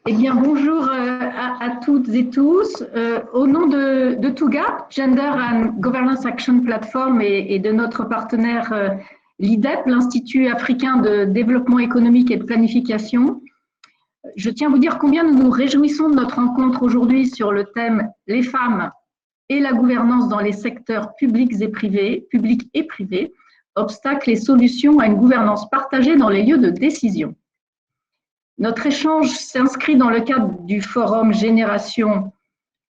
Eh bien, bonjour à toutes et tous. Au nom de TOGAP, Gender and Governance Action Platform, et de notre partenaire l'IDEP, l'Institut africain de développement économique et de planification, je tiens à vous dire combien nous nous réjouissons de notre rencontre aujourd'hui sur le thème « Les femmes et la gouvernance dans les secteurs publics et privés, obstacles et solutions à une gouvernance partagée dans les lieux de décision ». Notre échange s'inscrit dans le cadre du forum Génération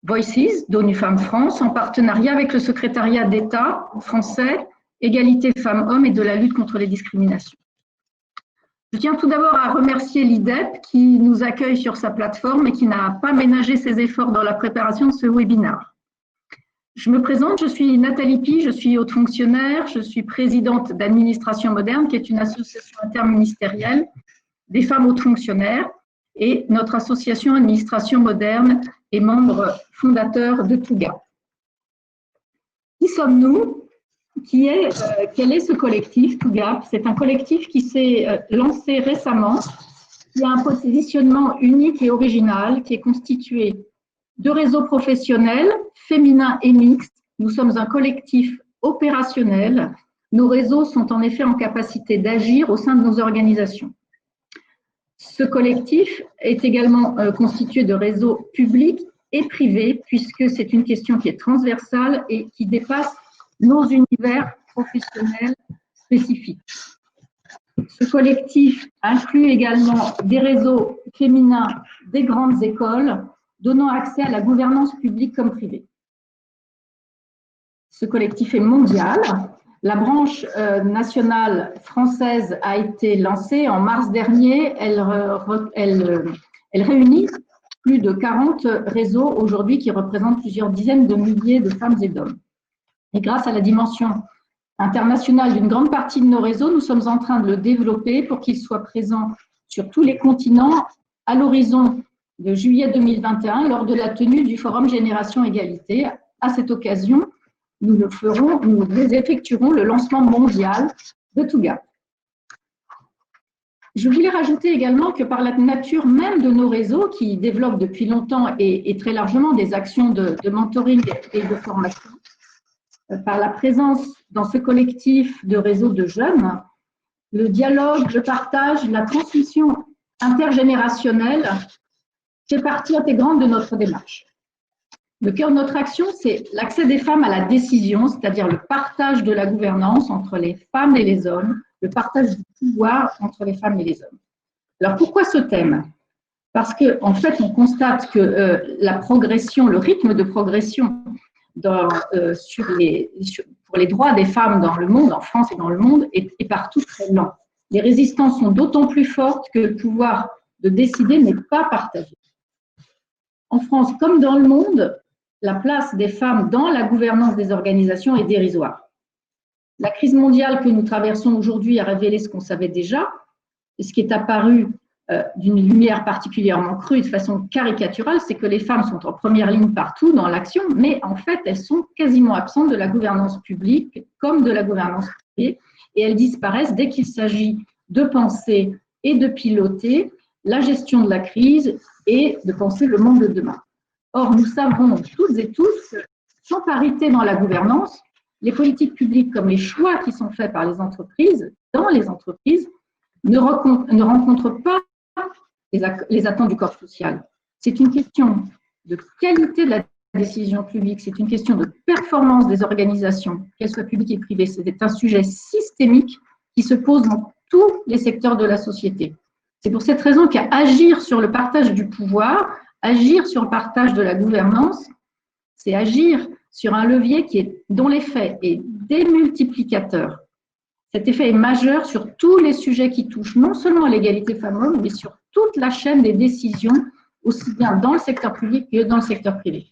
Voices d'ONU Femmes France en partenariat avec le secrétariat d'État français, égalité femmes-hommes et de la lutte contre les discriminations. Je tiens tout d'abord à remercier l'IDEP qui nous accueille sur sa plateforme et qui n'a pas ménagé ses efforts dans la préparation de ce webinaire. Je me présente, je suis Nathalie Pi, je suis haute fonctionnaire, je suis présidente d'Administration Moderne, qui est une association interministérielle des femmes hautes fonctionnaires, et notre association Administration Moderne est membre fondateur de TOGAP. Qui sommes-nous? Quel est ce collectif TOGAP? C'est un collectif qui s'est lancé récemment, qui a un positionnement unique et original, qui est constitué de réseaux professionnels, féminins et mixtes. Nous sommes un collectif opérationnel. Nos réseaux sont en effet en capacité d'agir au sein de nos organisations. Ce collectif est également constitué de réseaux publics et privés, puisque c'est une question qui est transversale et qui dépasse nos univers professionnels spécifiques. Ce collectif inclut également des réseaux féminins des grandes écoles, donnant accès à la gouvernance publique comme privée. Ce collectif est mondial. La branche nationale française a été lancée en mars dernier. Elle réunit plus de 40 réseaux aujourd'hui qui représentent plusieurs dizaines de milliers de femmes et d'hommes. Et grâce à la dimension internationale d'une grande partie de nos réseaux, nous sommes en train de le développer pour qu'il soit présent sur tous les continents à l'horizon de juillet 2021 lors de la tenue du Forum Génération Égalité. À cette occasion, nous effectuerons le lancement mondial de TOGAP. Je voulais rajouter également que par la nature même de nos réseaux qui développent depuis longtemps et très largement des actions de mentoring et de formation, par la présence dans ce collectif de réseaux de jeunes, le dialogue, le partage, la transmission intergénérationnelle fait partie intégrante de notre démarche. Le cœur de notre action, c'est l'accès des femmes à la décision, c'est-à-dire le partage de la gouvernance entre les femmes et les hommes, le partage du pouvoir entre les femmes et les hommes. Alors, pourquoi ce thème? Parce qu'en fait, on constate que la progression, le rythme de progression pour les droits des femmes dans le monde, en France et dans le monde, est partout très lent. Les résistances sont d'autant plus fortes que le pouvoir de décider n'est pas partagé. En France, comme dans le monde, la place des femmes dans la gouvernance des organisations est dérisoire. La crise mondiale que nous traversons aujourd'hui a révélé ce qu'on savait déjà, et ce qui est apparu d'une lumière particulièrement crue et de façon caricaturale, c'est que les femmes sont en première ligne partout dans l'action, mais en fait, elles sont quasiment absentes de la gouvernance publique comme de la gouvernance privée, et elles disparaissent dès qu'il s'agit de penser et de piloter la gestion de la crise et de penser le monde de demain. Or, nous savons toutes et tous que sans parité dans la gouvernance, les politiques publiques comme les choix qui sont faits par les entreprises, dans les entreprises, ne rencontrent pas les attentes du corps social. C'est une question de qualité de la décision publique, c'est une question de performance des organisations, qu'elles soient publiques et privées. C'est un sujet systémique qui se pose dans tous les secteurs de la société. C'est pour cette raison qu'agir sur le partage du pouvoir, agir sur le partage de la gouvernance, c'est agir sur un levier dont l'effet est démultiplicateur. Cet effet est majeur sur tous les sujets qui touchent non seulement à l'égalité femmes-hommes, mais sur toute la chaîne des décisions, aussi bien dans le secteur public que dans le secteur privé.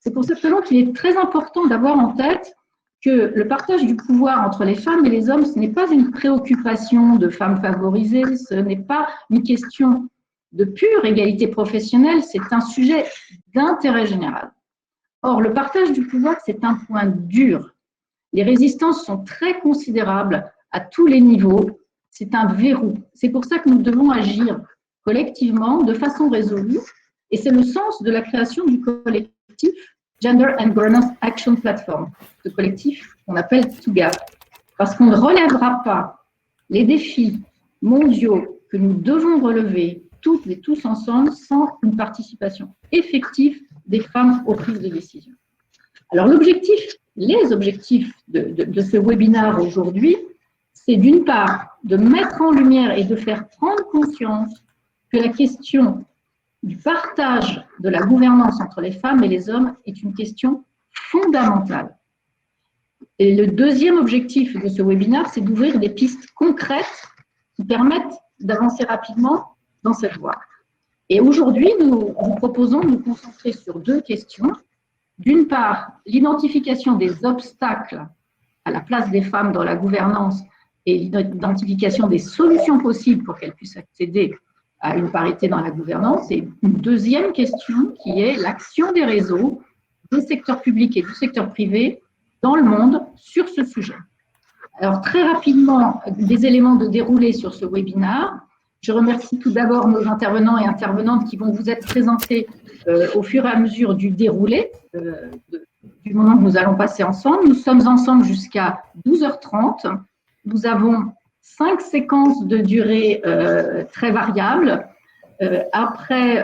C'est pour cette raison qu'il est très important d'avoir en tête que le partage du pouvoir entre les femmes et les hommes, ce n'est pas une préoccupation de femmes favorisées, ce n'est pas une question de pure égalité professionnelle, c'est un sujet d'intérêt général. Or, le partage du pouvoir, c'est un point dur. Les résistances sont très considérables à tous les niveaux. C'est un verrou. C'est pour ça que nous devons agir collectivement, de façon résolue. Et c'est le sens de la création du collectif Gender and Governance Action Platform, ce collectif qu'on appelle TOGAP, parce qu'on ne relèvera pas les défis mondiaux que nous devons relever toutes et tous ensemble sans une participation effective des femmes aux prises de décision. Alors les objectifs de ce webinaire aujourd'hui, c'est d'une part de mettre en lumière et de faire prendre conscience que la question du partage de la gouvernance entre les femmes et les hommes est une question fondamentale. Et le deuxième objectif de ce webinaire, c'est d'ouvrir des pistes concrètes qui permettent d'avancer rapidement dans cette voie. Et aujourd'hui, nous vous proposons de nous concentrer sur deux questions. D'une part, l'identification des obstacles à la place des femmes dans la gouvernance et l'identification des solutions possibles pour qu'elles puissent accéder à une parité dans la gouvernance. Et une deuxième question qui est l'action des réseaux, du secteur public et du secteur privé dans le monde sur ce sujet. Alors, très rapidement, des éléments de déroulé sur ce webinaire. Je remercie tout d'abord nos intervenants et intervenantes qui vont vous être présentés au fur et à mesure du déroulé, du moment que nous allons passer ensemble. Nous sommes ensemble jusqu'à 12h30. Nous avons 5 séquences de durée très variables. Après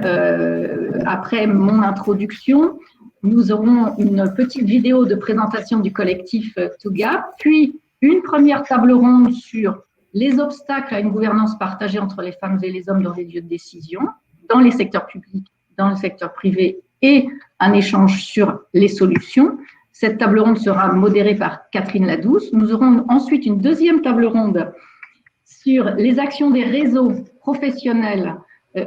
mon introduction, nous aurons une petite vidéo de présentation du collectif TOGAP, puis une première table ronde sur les obstacles à une gouvernance partagée entre les femmes et les hommes dans les lieux de décision, dans les secteurs publics, dans le secteur privé, et un échange sur les solutions. Cette table ronde sera modérée par Catherine Ladouce. Nous aurons ensuite une deuxième table ronde sur les actions des réseaux professionnels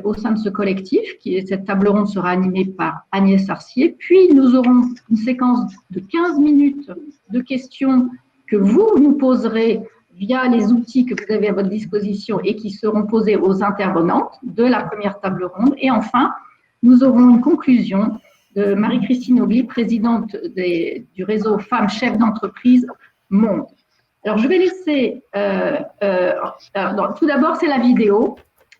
au sein de ce collectif. Cette table ronde sera animée par Agnès Arcier. Puis, nous aurons une séquence de 15 minutes de questions que vous nous poserez via les outils que vous avez à votre disposition et qui seront posés aux intervenantes de la première table ronde. Et enfin, nous aurons une conclusion de Marie-Christine Aubry, présidente du réseau Femmes Chefs d'entreprise Monde. Alors, je vais laisser, tout d'abord, c'est la vidéo,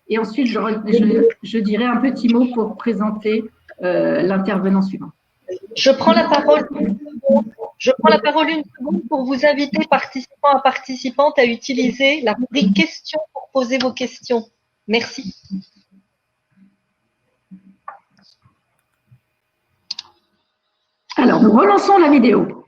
et ensuite, je dirai un petit mot pour présenter l'intervenant suivant. Je prends la parole une seconde pour vous inviter, participants et participantes, à utiliser la rubrique questions pour poser vos questions. Merci. Alors, nous relançons la vidéo.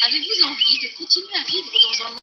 Avez-vous envie de continuer à vivre dans un monde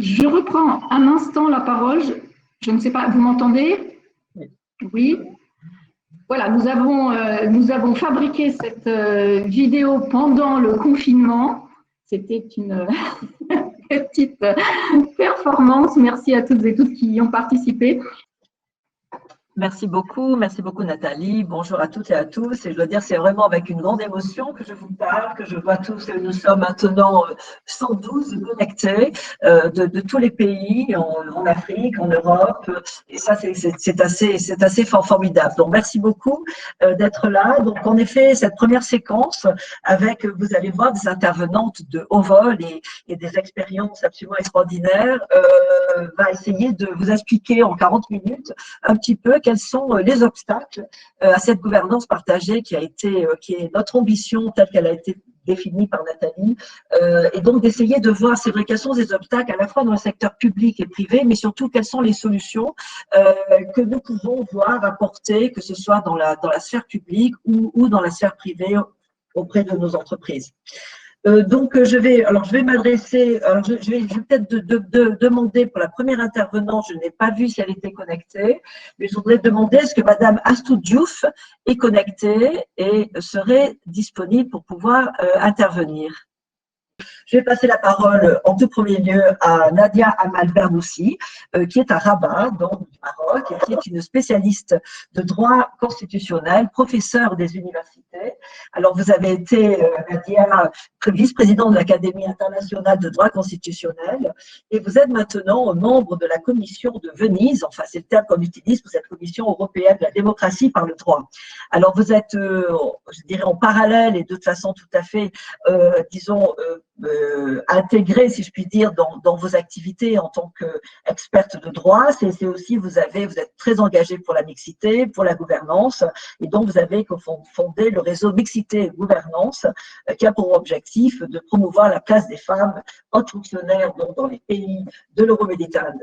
Je reprends un instant la parole. Je ne sais pas, vous m'entendez? Oui. Voilà, nous avons fabriqué cette vidéo pendant le confinement. C'était une petite performance. Merci à toutes et tous qui y ont participé. Merci beaucoup Nathalie. Bonjour à toutes et à tous. Et je dois dire, c'est vraiment avec une grande émotion que je vous parle, que je vois tous. Nous sommes maintenant 112 connectés de tous les pays en Afrique, en Europe. Et ça, c'est assez formidable. Donc, merci beaucoup d'être là. Donc, en effet, cette première séquence avec, vous allez voir, des intervenantes de haut vol et des expériences absolument extraordinaires va essayer de vous expliquer en 40 minutes un petit peu quels sont les obstacles à cette gouvernance partagée qui est notre ambition telle qu'elle a été définie par Nathalie, et donc d'essayer de voir, c'est vrai, quels sont ces obstacles à la fois dans le secteur public et privé, mais surtout quelles sont les solutions que nous pouvons voir apporter, que ce soit dans la sphère publique ou dans la sphère privée auprès de nos entreprises. Donc, je vais m'adresser, je vais peut-être demander pour la première intervenante, je n'ai pas vu si elle était connectée, mais je voudrais demander est-ce que Madame Astou Diouf est connectée et serait disponible pour pouvoir intervenir. Je vais passer la parole en tout premier lieu à Nadia Amal Bernoussi, qui est à Rabat, donc du Maroc, et qui est une spécialiste de droit constitutionnel, professeure des universités. Alors, vous avez été, Nadia, vice-présidente de l'Académie internationale de droit constitutionnel, et vous êtes maintenant membre de la commission de Venise, enfin c'est le terme qu'on utilise pour cette commission européenne de la démocratie par le droit. Alors, vous êtes, je dirais, en parallèle et de toute façon tout à fait, disons, intégré, si je puis dire, dans vos activités en tant qu'experte de droit. C'est aussi, vous êtes très engagé pour la mixité, pour la gouvernance, et donc vous avez fondé le réseau Mixité et Gouvernance, qui a pour objectif de promouvoir la place des femmes hautes fonctionnaires dans les pays de l'Euroméditerranée,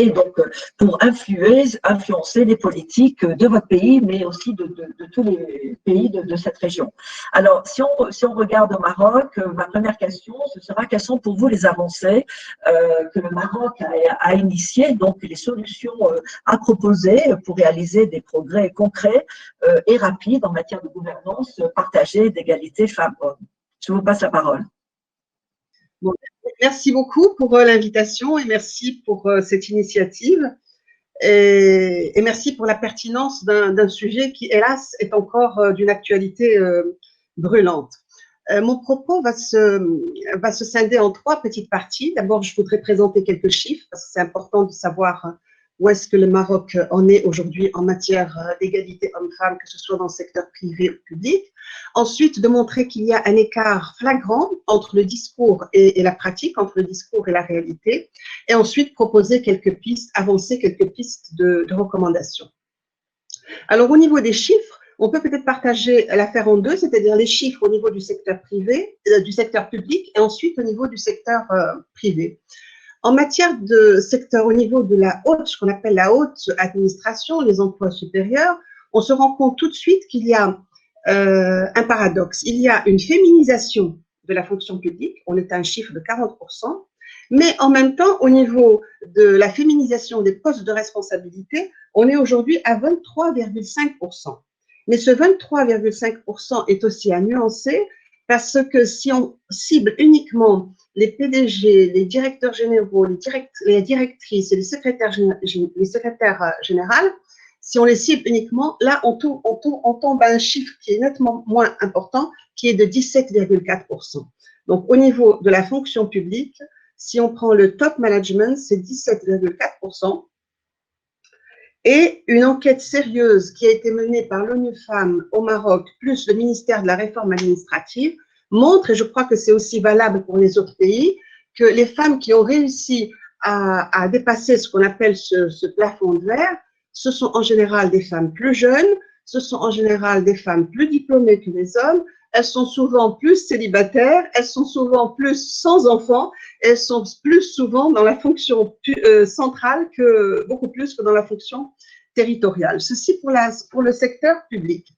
donc pour influencer les politiques de votre pays, mais aussi de tous les pays de cette région. Alors, si on regarde au Maroc, ma première question, ce sera quelles sont pour vous les avancées que le Maroc a initiées, donc les solutions à proposer pour réaliser des progrès concrets et rapides en matière de gouvernance partagée, d'égalité femmes-hommes. Je vous passe la parole. Bon, merci beaucoup pour l'invitation et merci pour cette initiative. Et merci pour la pertinence d'un sujet qui, hélas, est encore d'une actualité brûlante. Mon propos va se scinder en 3 petites parties. D'abord, je voudrais présenter quelques chiffres, parce que c'est important de savoir où est-ce que le Maroc en est aujourd'hui en matière d'égalité hommes-femmes, que ce soit dans le secteur privé ou public. Ensuite, de montrer qu'il y a un écart flagrant entre le discours et la pratique, entre le discours et la réalité. Et ensuite, proposer quelques pistes, avancer quelques pistes de recommandations. Alors, au niveau des chiffres, on peut peut-être partager l'affaire en 2, c'est-à-dire les chiffres au niveau du secteur privé, du secteur public, et ensuite au niveau du secteur privé. En matière de secteur, au niveau de la haute, ce qu'on appelle la haute administration, les emplois supérieurs, on se rend compte tout de suite qu'il y a un paradoxe. Il y a une féminisation de la fonction publique, on est à un chiffre de 40%, mais en même temps, au niveau de la féminisation des postes de responsabilité, on est aujourd'hui à 23,5%. Mais ce 23,5% est aussi à nuancer parce que si on cible uniquement les PDG, les directeurs généraux, les directrices et les secrétaires générales, si on les cible uniquement, là, on tombe à un chiffre qui est nettement moins important, qui est de 17,4%. Donc, au niveau de la fonction publique, si on prend le top management, c'est 17,4%. Et une enquête sérieuse qui a été menée par l'ONU Femmes au Maroc, plus le ministère de la Réforme administrative, montre, et je crois que c'est aussi valable pour les autres pays, que les femmes qui ont réussi à dépasser ce qu'on appelle ce plafond de verre, ce sont en général des femmes plus jeunes, ce sont en général des femmes plus diplômées que les hommes, elles sont souvent plus célibataires, elles sont souvent plus sans enfants, elles sont plus souvent dans la fonction centrale beaucoup plus que dans la fonction territoriale. Ceci pour le secteur public.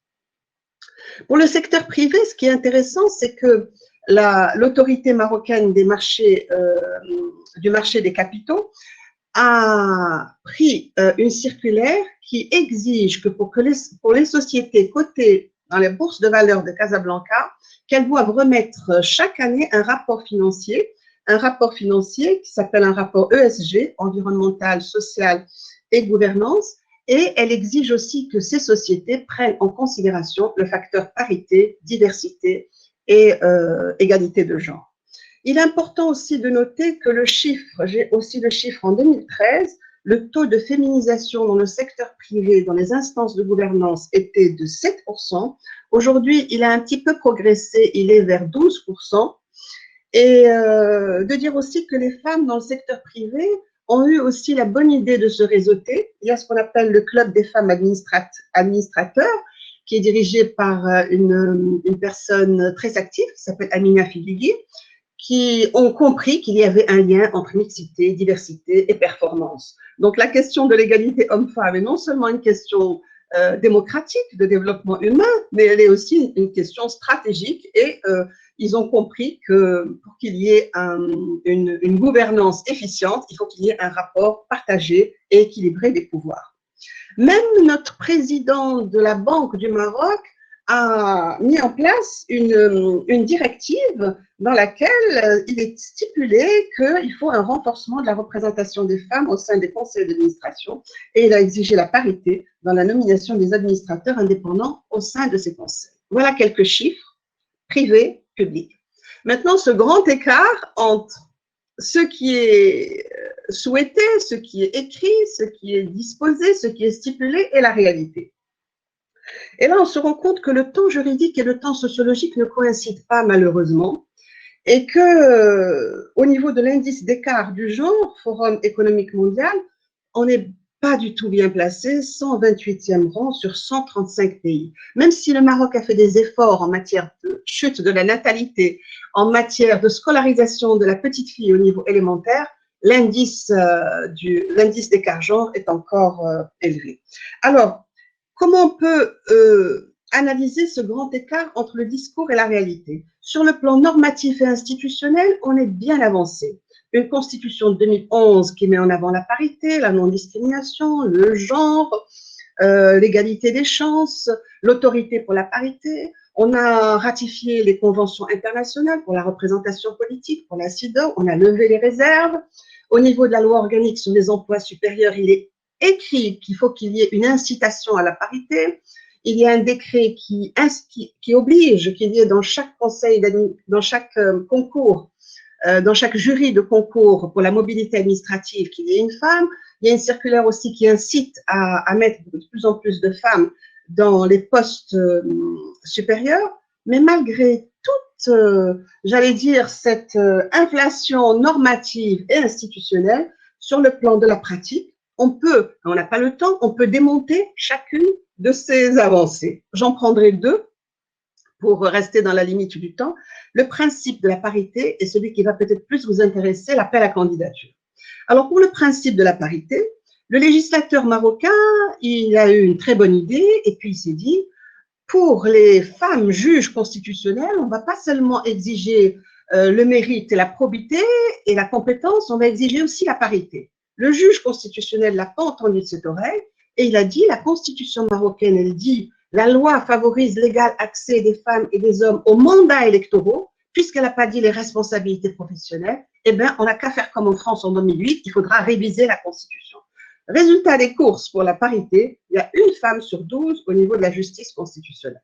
Pour le secteur privé, ce qui est intéressant, c'est que l'autorité marocaine des marchés, du marché des capitaux a pris une circulaire qui exige que pour les sociétés cotées dans les bourses de valeur de Casablanca, qu'elles doivent remettre chaque année un rapport financier qui s'appelle un rapport ESG, environnemental, social et gouvernance, et elle exige aussi que ces sociétés prennent en considération le facteur parité, diversité et égalité de genre. Il est important aussi de noter que j'ai aussi le chiffre en 2013, le taux de féminisation dans le secteur privé, dans les instances de gouvernance, était de 7%. Aujourd'hui, il a un petit peu progressé, il est vers 12%. Et de dire aussi que les femmes dans le secteur privé ont eu aussi la bonne idée de se réseauter. Il y a ce qu'on appelle le club des femmes administrateurs, qui est dirigé par une personne très active qui s'appelle Amina Filigui, qui ont compris qu'il y avait un lien entre mixité, diversité et performance. Donc la question de l'égalité homme-femme est non seulement une question démocratique de développement humain, mais elle est aussi une question stratégique et ils ont compris que pour qu'il y ait une gouvernance efficiente, il faut qu'il y ait un rapport partagé et équilibré des pouvoirs. Même notre président de la Banque du Maroc a mis en place une directive dans laquelle il est stipulé qu'il faut un renforcement de la représentation des femmes au sein des conseils d'administration et il a exigé la parité dans la nomination des administrateurs indépendants au sein de ces conseils. Voilà quelques chiffres privés, publics. Maintenant, ce grand écart entre ce qui est souhaité, ce qui est écrit, ce qui est disposé, ce qui est stipulé et la réalité. Et là, on se rend compte que le temps juridique et le temps sociologique ne coïncident pas malheureusement et que au niveau de l'indice d'écart du genre, Forum économique mondial, on n'est pas du tout bien placé, 128e rang sur 135 pays. Même si le Maroc a fait des efforts en matière de chute de la natalité, en matière de scolarisation de la petite fille au niveau élémentaire, l'indice d'écart genre est encore élevé. Alors, comment on peut analyser ce grand écart entre le discours et la réalité? Sur le plan normatif et institutionnel, on est bien avancé. Une constitution de 2011 qui met en avant la parité, la non-discrimination, le genre, l'égalité des chances, l'autorité pour la parité. On a ratifié les conventions internationales pour la représentation politique, pour la CEDAW, on a levé les réserves. Au niveau de la loi organique sur les emplois supérieurs, il est écrit qu'il faut qu'il y ait une incitation à la parité. Il y a un décret qui oblige qu'il y ait dans chaque conseil, dans chaque concours, dans chaque jury de concours pour la mobilité administrative, qu'il y ait une femme. Il y a une circulaire aussi qui incite à mettre de plus en plus de femmes dans les postes supérieurs. Mais malgré toute, j'allais dire, cette inflation normative et institutionnelle, sur le plan de la pratique, on n'a pas le temps, on peut démonter chacune de ces avancées. J'en prendrai deux pour rester dans la limite du temps. Le principe de la parité est celui qui va peut-être plus vous intéresser, l'appel à candidature. Alors, pour le principe de la parité, le législateur marocain, il a eu une très bonne idée et puis il s'est dit, pour les femmes juges constitutionnelles, on ne va pas seulement exiger le mérite et la probité et la compétence, on va exiger aussi la parité. Le juge constitutionnel n'a pas entendu de cette oreille et il a dit, la constitution marocaine, elle dit, la loi favorise l'égal accès des femmes et des hommes aux mandats électoraux, puisqu'elle n'a pas dit les responsabilités professionnelles, eh bien, on n'a qu'à faire comme en France en 2008, il faudra réviser la constitution. Résultat des courses pour la parité, il y a une femme sur 12 au niveau de la justice constitutionnelle.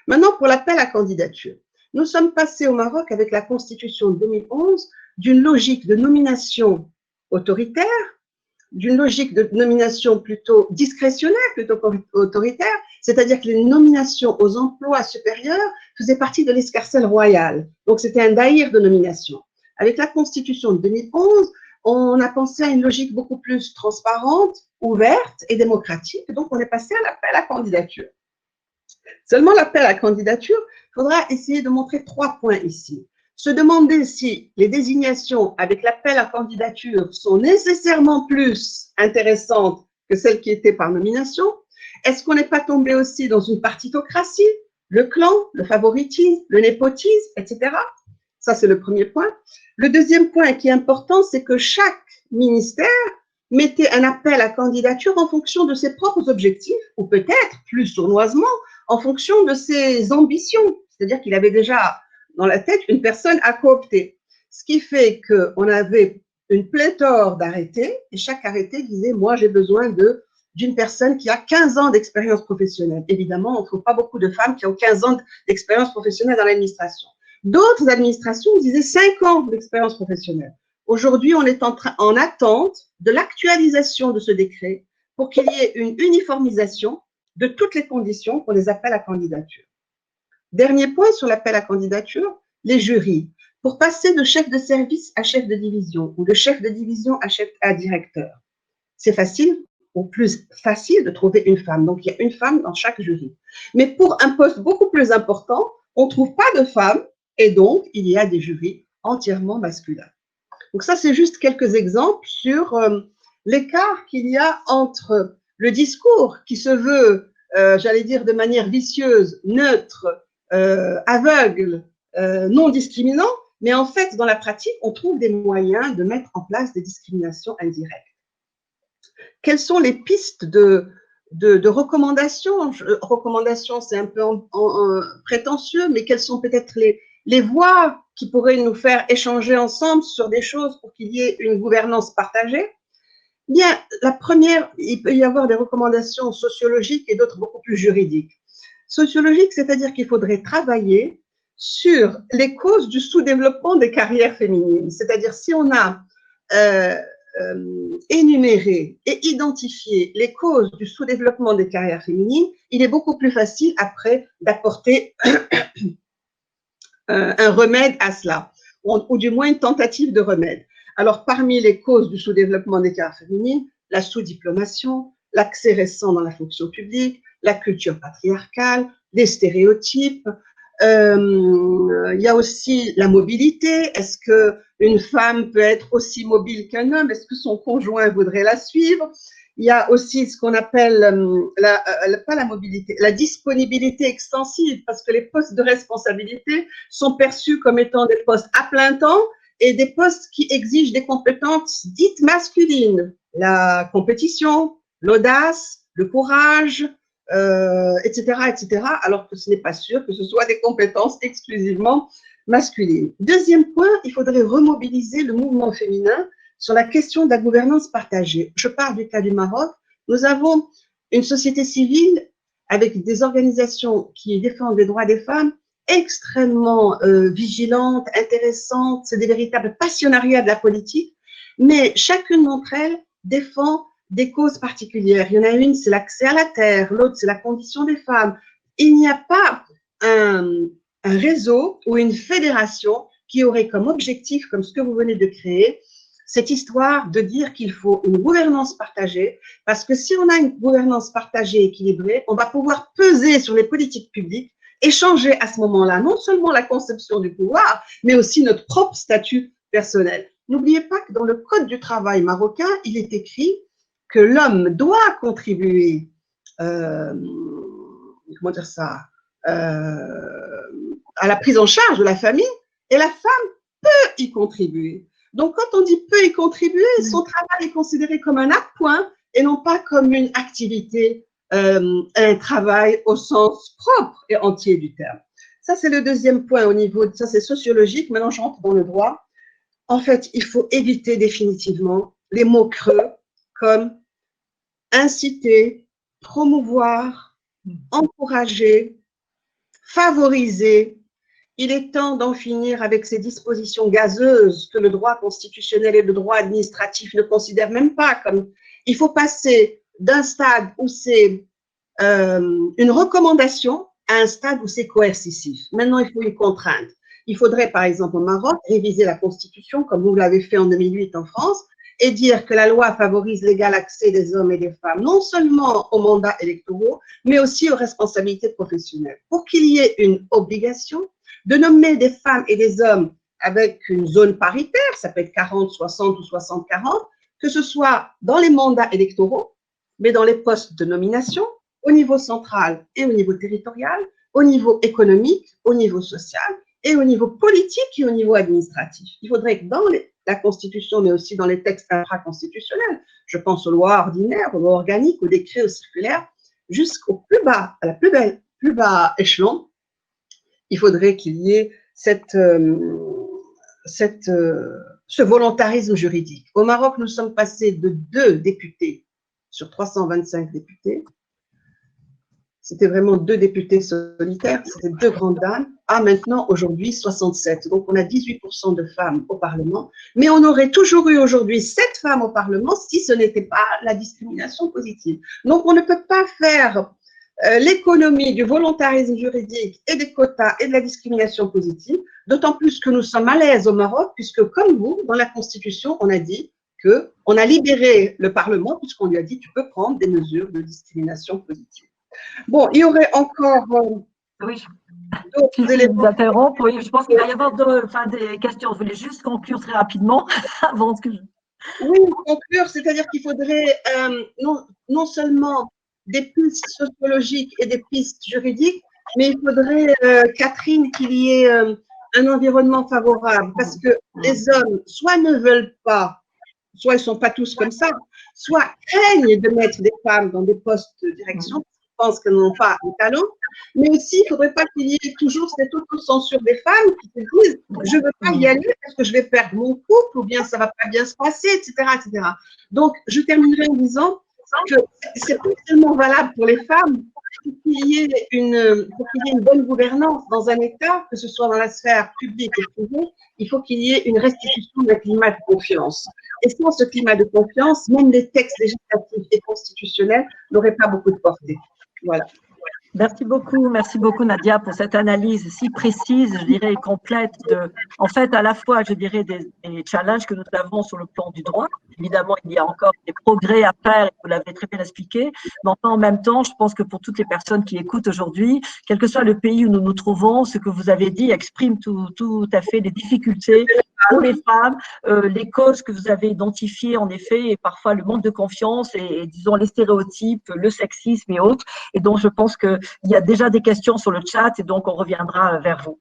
Maintenant, pour l'appel à candidature. Nous sommes passés au Maroc avec la constitution de 2011 d'une logique de nomination autoritaire, d'une logique de nomination plutôt discrétionnaire, plutôt autoritaire, c'est-à-dire que les nominations aux emplois supérieurs faisaient partie de l'escarcelle royale. Donc, c'était un daïr de nomination. Avec la constitution de 2011, on a pensé à une logique beaucoup plus transparente, ouverte et démocratique. Donc, on est passé à l'appel à candidature. Seulement, l'appel à candidature, il faudra essayer de montrer 3 points ici. Se demander si les désignations avec l'appel à candidature sont nécessairement plus intéressantes que celles qui étaient par nomination. Est-ce qu'on n'est pas tombé aussi dans une partitocratie, le clan, le favoritisme, le népotisme, etc. Ça, c'est le premier point. Le deuxième point qui est important, c'est que chaque ministère mettait un appel à candidature en fonction de ses propres objectifs, ou peut-être, plus sournoisement, en fonction de ses ambitions. C'est-à-dire qu'il avait déjà dans la tête une personne à coopter. Ce qui fait qu'on avait une pléthore d'arrêtés, et chaque arrêté disait, moi, j'ai besoin d'une personne qui a 15 ans d'expérience professionnelle. Évidemment, on ne trouve pas beaucoup de femmes qui ont 15 ans d'expérience professionnelle dans l'administration. D'autres administrations disaient 5 ans d'expérience professionnelle. Aujourd'hui, on est en attente de l'actualisation de ce décret pour qu'il y ait une uniformisation de toutes les conditions pour les appels à candidature. Dernier point sur l'appel à candidature, les jurys. Pour passer de chef de service à chef de division ou de chef de division à directeur, c'est facile ou plus facile de trouver une femme. Donc, il y a une femme dans chaque jury. Mais pour un poste beaucoup plus important, on ne trouve pas de femmes et donc, il y a des jurys entièrement masculins. Donc, ça, c'est juste quelques exemples sur l'écart qu'il y a entre le discours qui se veut, j'allais dire de manière vicieuse, neutre, aveugle, non discriminant, mais en fait, dans la pratique, on trouve des moyens de mettre en place des discriminations indirectes. Quelles sont les pistes de recommandations? Recommandations, c'est un peu prétentieux, mais quelles sont peut-être les voies qui pourraient nous faire échanger ensemble sur des choses pour qu'il y ait une gouvernance partagée? Bien, la première, il peut y avoir des recommandations sociologiques et d'autres beaucoup plus juridiques. Sociologique, c'est-à-dire qu'il faudrait travailler sur les causes du sous-développement des carrières féminines. C'est-à-dire si on a énuméré et identifié les causes du sous-développement des carrières féminines, il est beaucoup plus facile après d'apporter un remède à cela, ou du moins une tentative de remède. Alors, parmi les causes du sous-développement des carrières féminines, la sous-diplomation, l'accès récent dans la fonction publique, la culture patriarcale, les stéréotypes. Il y a aussi la mobilité. Est-ce qu'une femme peut être aussi mobile qu'un homme? Est-ce que son conjoint voudrait la suivre? Il y a aussi ce qu'on appelle, pas la mobilité, la disponibilité extensive, parce que les postes de responsabilité sont perçus comme étant des postes à plein temps et des postes qui exigent des compétences dites masculines. La compétition, l'audace, le courage, etc., etc., alors que ce n'est pas sûr que ce soit des compétences exclusivement masculines. Deuxième point, il faudrait remobiliser le mouvement féminin sur la question de la gouvernance partagée. Je parle du cas du Maroc. Nous avons une société civile avec des organisations qui défendent les droits des femmes extrêmement vigilantes, intéressantes. C'est des véritables passionnariats de la politique, mais chacune d'entre elles défend des causes particulières. Il y en a une, c'est l'accès à la terre, l'autre, c'est la condition des femmes. Il n'y a pas un réseau ou une fédération qui aurait comme objectif, comme ce que vous venez de créer, cette histoire de dire qu'il faut une gouvernance partagée, parce que si on a une gouvernance partagée équilibrée, on va pouvoir peser sur les politiques publiques et changer à ce moment-là non seulement la conception du pouvoir, mais aussi notre propre statut personnel. N'oubliez pas que dans le Code du travail marocain, il est écrit que l'homme doit contribuer, comment dire ça, à la prise en charge de la famille, et la femme peut y contribuer. Donc, quand on dit peut y contribuer, son travail est considéré comme un appoint et non pas comme une activité, un travail au sens propre et entier du terme. Ça, c'est le deuxième point au niveau, ça c'est sociologique, maintenant je rentre dans le droit. En fait, il faut éviter définitivement les mots creux comme inciter, promouvoir, encourager, favoriser. Il est temps d'en finir avec ces dispositions gazeuses que le droit constitutionnel et le droit administratif ne considèrent même pas comme… Il faut passer d'un stade où c'est une recommandation à un stade où c'est coercitif. Maintenant, il faut une contrainte. Il faudrait, par exemple, au Maroc, réviser la Constitution, comme vous l'avez fait en 2008 en France, et dire que la loi favorise l'égal accès des hommes et des femmes, non seulement aux mandats électoraux, mais aussi aux responsabilités professionnelles. Pour qu'il y ait une obligation de nommer des femmes et des hommes avec une zone paritaire, ça peut être 40, 60 ou 60-40, que ce soit dans les mandats électoraux, mais dans les postes de nomination, au niveau central et au niveau territorial, au niveau économique, au niveau social, et au niveau politique et au niveau administratif. Il faudrait que dans la Constitution, mais aussi dans les textes infraconstitutionnels, je pense aux lois ordinaires, aux lois organiques, aux décrets, aux circulaires, jusqu'au plus bas, à la plus bas échelon, il faudrait qu'il y ait ce volontarisme juridique. Au Maroc, nous sommes passés de 2 députés sur 325 députés. C'était vraiment 2 députés solitaires, c'était 2 grandes dames, à maintenant, aujourd'hui, 67. Donc, on a 18% de femmes au Parlement, mais on aurait toujours eu aujourd'hui 7 femmes au Parlement si ce n'était pas la discrimination positive. Donc, on ne peut pas faire l'économie du volontarisme juridique et des quotas et de la discrimination positive, d'autant plus que nous sommes à l'aise au Maroc, puisque comme vous, dans la Constitution, on a dit qu'on a libéré le Parlement, puisqu'on lui a dit tu peux prendre des mesures de discrimination positive. Bon, il y aurait encore d'autres éléments. Vous interrompre, oui, je pense qu'il va y avoir des questions. Je voulais juste conclure très rapidement avant que je... Oui, conclure, c'est-à-dire qu'il faudrait non seulement des pistes sociologiques et des pistes juridiques, mais il faudrait, Catherine, qu'il y ait un environnement favorable, parce que les hommes, soit ne veulent pas, soit ils ne sont pas tous comme ça, soit craignent de mettre des femmes dans des postes de direction, pensent qu'elles n'ont pas le talent, mais aussi il ne faudrait pas qu'il y ait toujours cette autocensure des femmes qui se disent je ne veux pas y aller parce que je vais perdre mon couple ou bien ça ne va pas bien se passer, etc., etc. Donc, je terminerai en disant que c'est pas seulement valable pour les femmes, pour qu'il y ait une bonne gouvernance dans un État, que ce soit dans la sphère publique et privée, il faut qu'il y ait une restitution d'un climat de confiance. Et sans ce climat de confiance, même les textes législatifs et constitutionnels n'auraient pas beaucoup de portée. Voilà. Merci beaucoup Nadia pour cette analyse si précise, je dirais, et complète de, en fait, à la fois, je dirais, des challenges que nous avons sur le plan du droit. Évidemment, il y a encore des progrès à faire, vous l'avez très bien expliqué, mais enfin, en même temps, je pense que pour toutes les personnes qui écoutent aujourd'hui, quel que soit le pays où nous nous trouvons, ce que vous avez dit exprime tout à fait les difficultés pour les femmes, les causes que vous avez identifiées, en effet, et parfois le manque de confiance et disons, les stéréotypes, le sexisme et autres. Et donc, je pense qu'il y a déjà des questions sur le chat et donc on reviendra vers vous.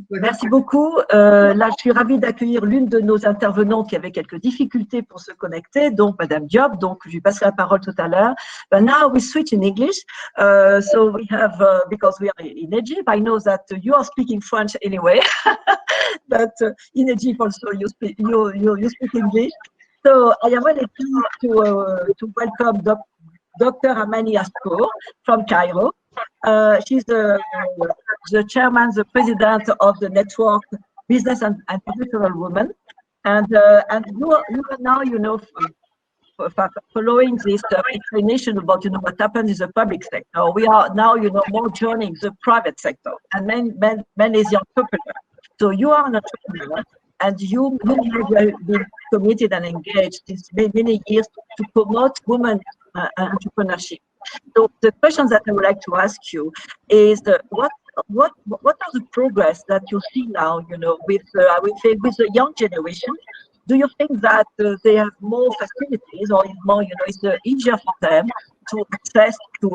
Merci beaucoup. Là, je suis ravie d'accueillir l'une de nos intervenantes qui avait quelques difficultés pour se connecter, donc Madame Diop. Donc, je lui passerai la parole tout à l'heure. But now we switch in English. So we have, because we are in Egypt, I know that you are speaking French anyway, but in Egypt also you speak English. So I am really pleased to welcome Dr. Amani Askour from Cairo. She's the chairman, the president of the network Business and Professional Women. And you are now, following this explanation about, what happens in the public sector. We are now, more joining the private sector and men is the entrepreneur. So you are an entrepreneur and you have been committed and engaged since many years to promote women entrepreneurship. So the questions that I would like to ask you is what are the progress that you see now, with I would say with the young generation? Do you think that they have more facilities, or is more, it's easier for them to access to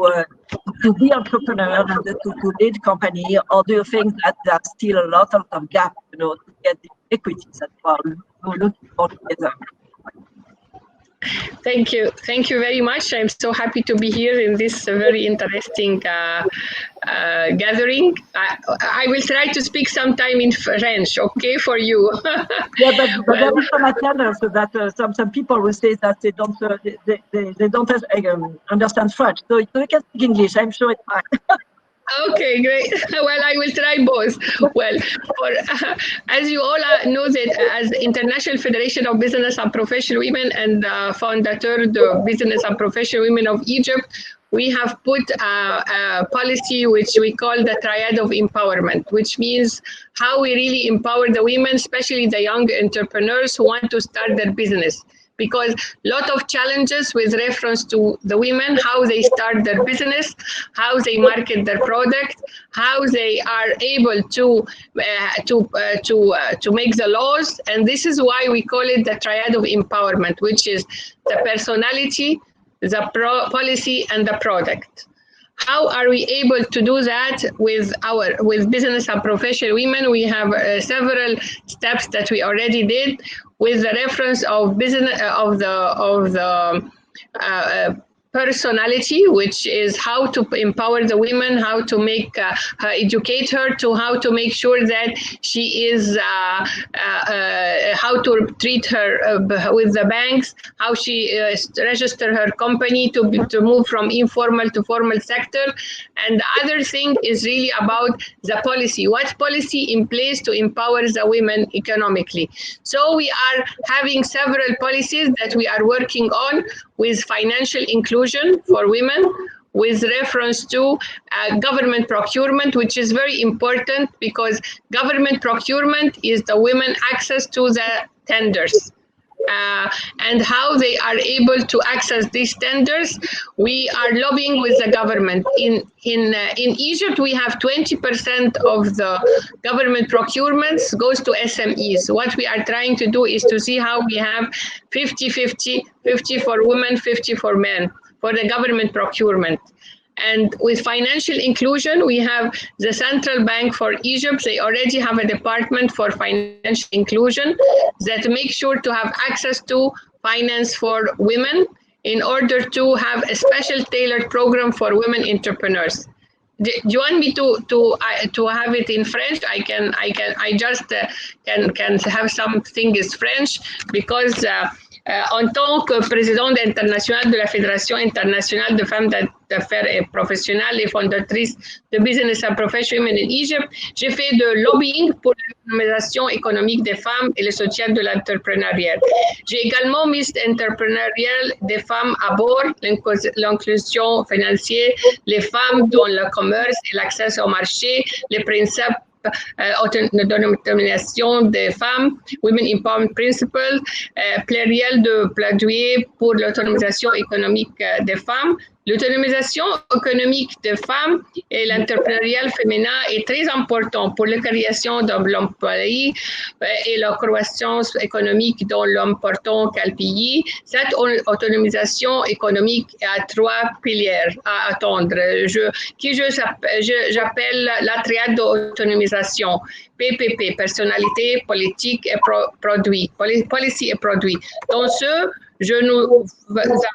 be entrepreneurs and to lead company, or do you think that there's still a lot of gap, to get the equities that we are looking for together? Thank you very much. I'm so happy to be here in this very interesting gathering. I will try to speak sometime in French, okay, for you. Yeah, but there is some attendance so that some people will say that they don't understand French. So you can speak English. I'm sure it's fine. Okay, great. Well, I will try both. Well, as you all know that as International Federation of Business and Professional Women and fondateur de Business and Professional Women of Egypt, we have put a policy which we call the triad of empowerment, which means how we really empower the women, especially the young entrepreneurs who want to start their business. Because a lot of challenges with reference to the women, how they start their business, how they market their product, how they are able to make the laws, and this is why we call it the triad of empowerment, which is the personality, the policy, and the product. how are we able to do that with business and professional women? We have several steps that we already did with the reference of business of the personality, which is how to empower the women, how to make educate her to how to make sure that she is how to treat her with the banks, how she register her company to move from informal to formal sector. And the other thing is really about the policy. What policy in place to empower the women economically? So we are having several policies that we are working on with financial inclusion for women, with reference to government procurement, which is very important because government procurement is the women access to the tenders. And how they are able to access these tenders. We are lobbying with the government. In Egypt, we have 20% of the government procurements goes to SMEs. What we are trying to do is to see how we have 50-50, 50 for women, 50 for men, for the government procurement. And with financial inclusion, we have the Central Bank for Egypt. They already have a department for financial inclusion that makes sure to have access to finance for women in order to have a special tailored program for women entrepreneurs. Do you want me to have it in French? I just can have something is French because en tant que présidente internationale de la Fédération internationale de femmes d'affaires et professionnelles et fondatrice de Business and Professional Women in Egypt, j'ai fait de lobbying pour l'autonomisation économique des femmes et le soutien de l'entrepreneuriat. J'ai également mis l'entrepreneuriat des femmes à bord, l'inclusion financière, les femmes dans le commerce et l'accès au marché, les principes autonomisation des femmes, Women Empowerment Principle, pluriel de plaidoyer pour l'autonomisation économique des femmes. L'autonomisation économique des femmes et l'entrepreneuriat féminin est très important pour la création de l'emploi et la croissance économique dans l'important quel pays. Cette autonomisation économique a trois piliers à attendre, j'appelle la triade d'autonomisation. PPP, personnalité, politique et produit, policy et produit. Dans ce, nous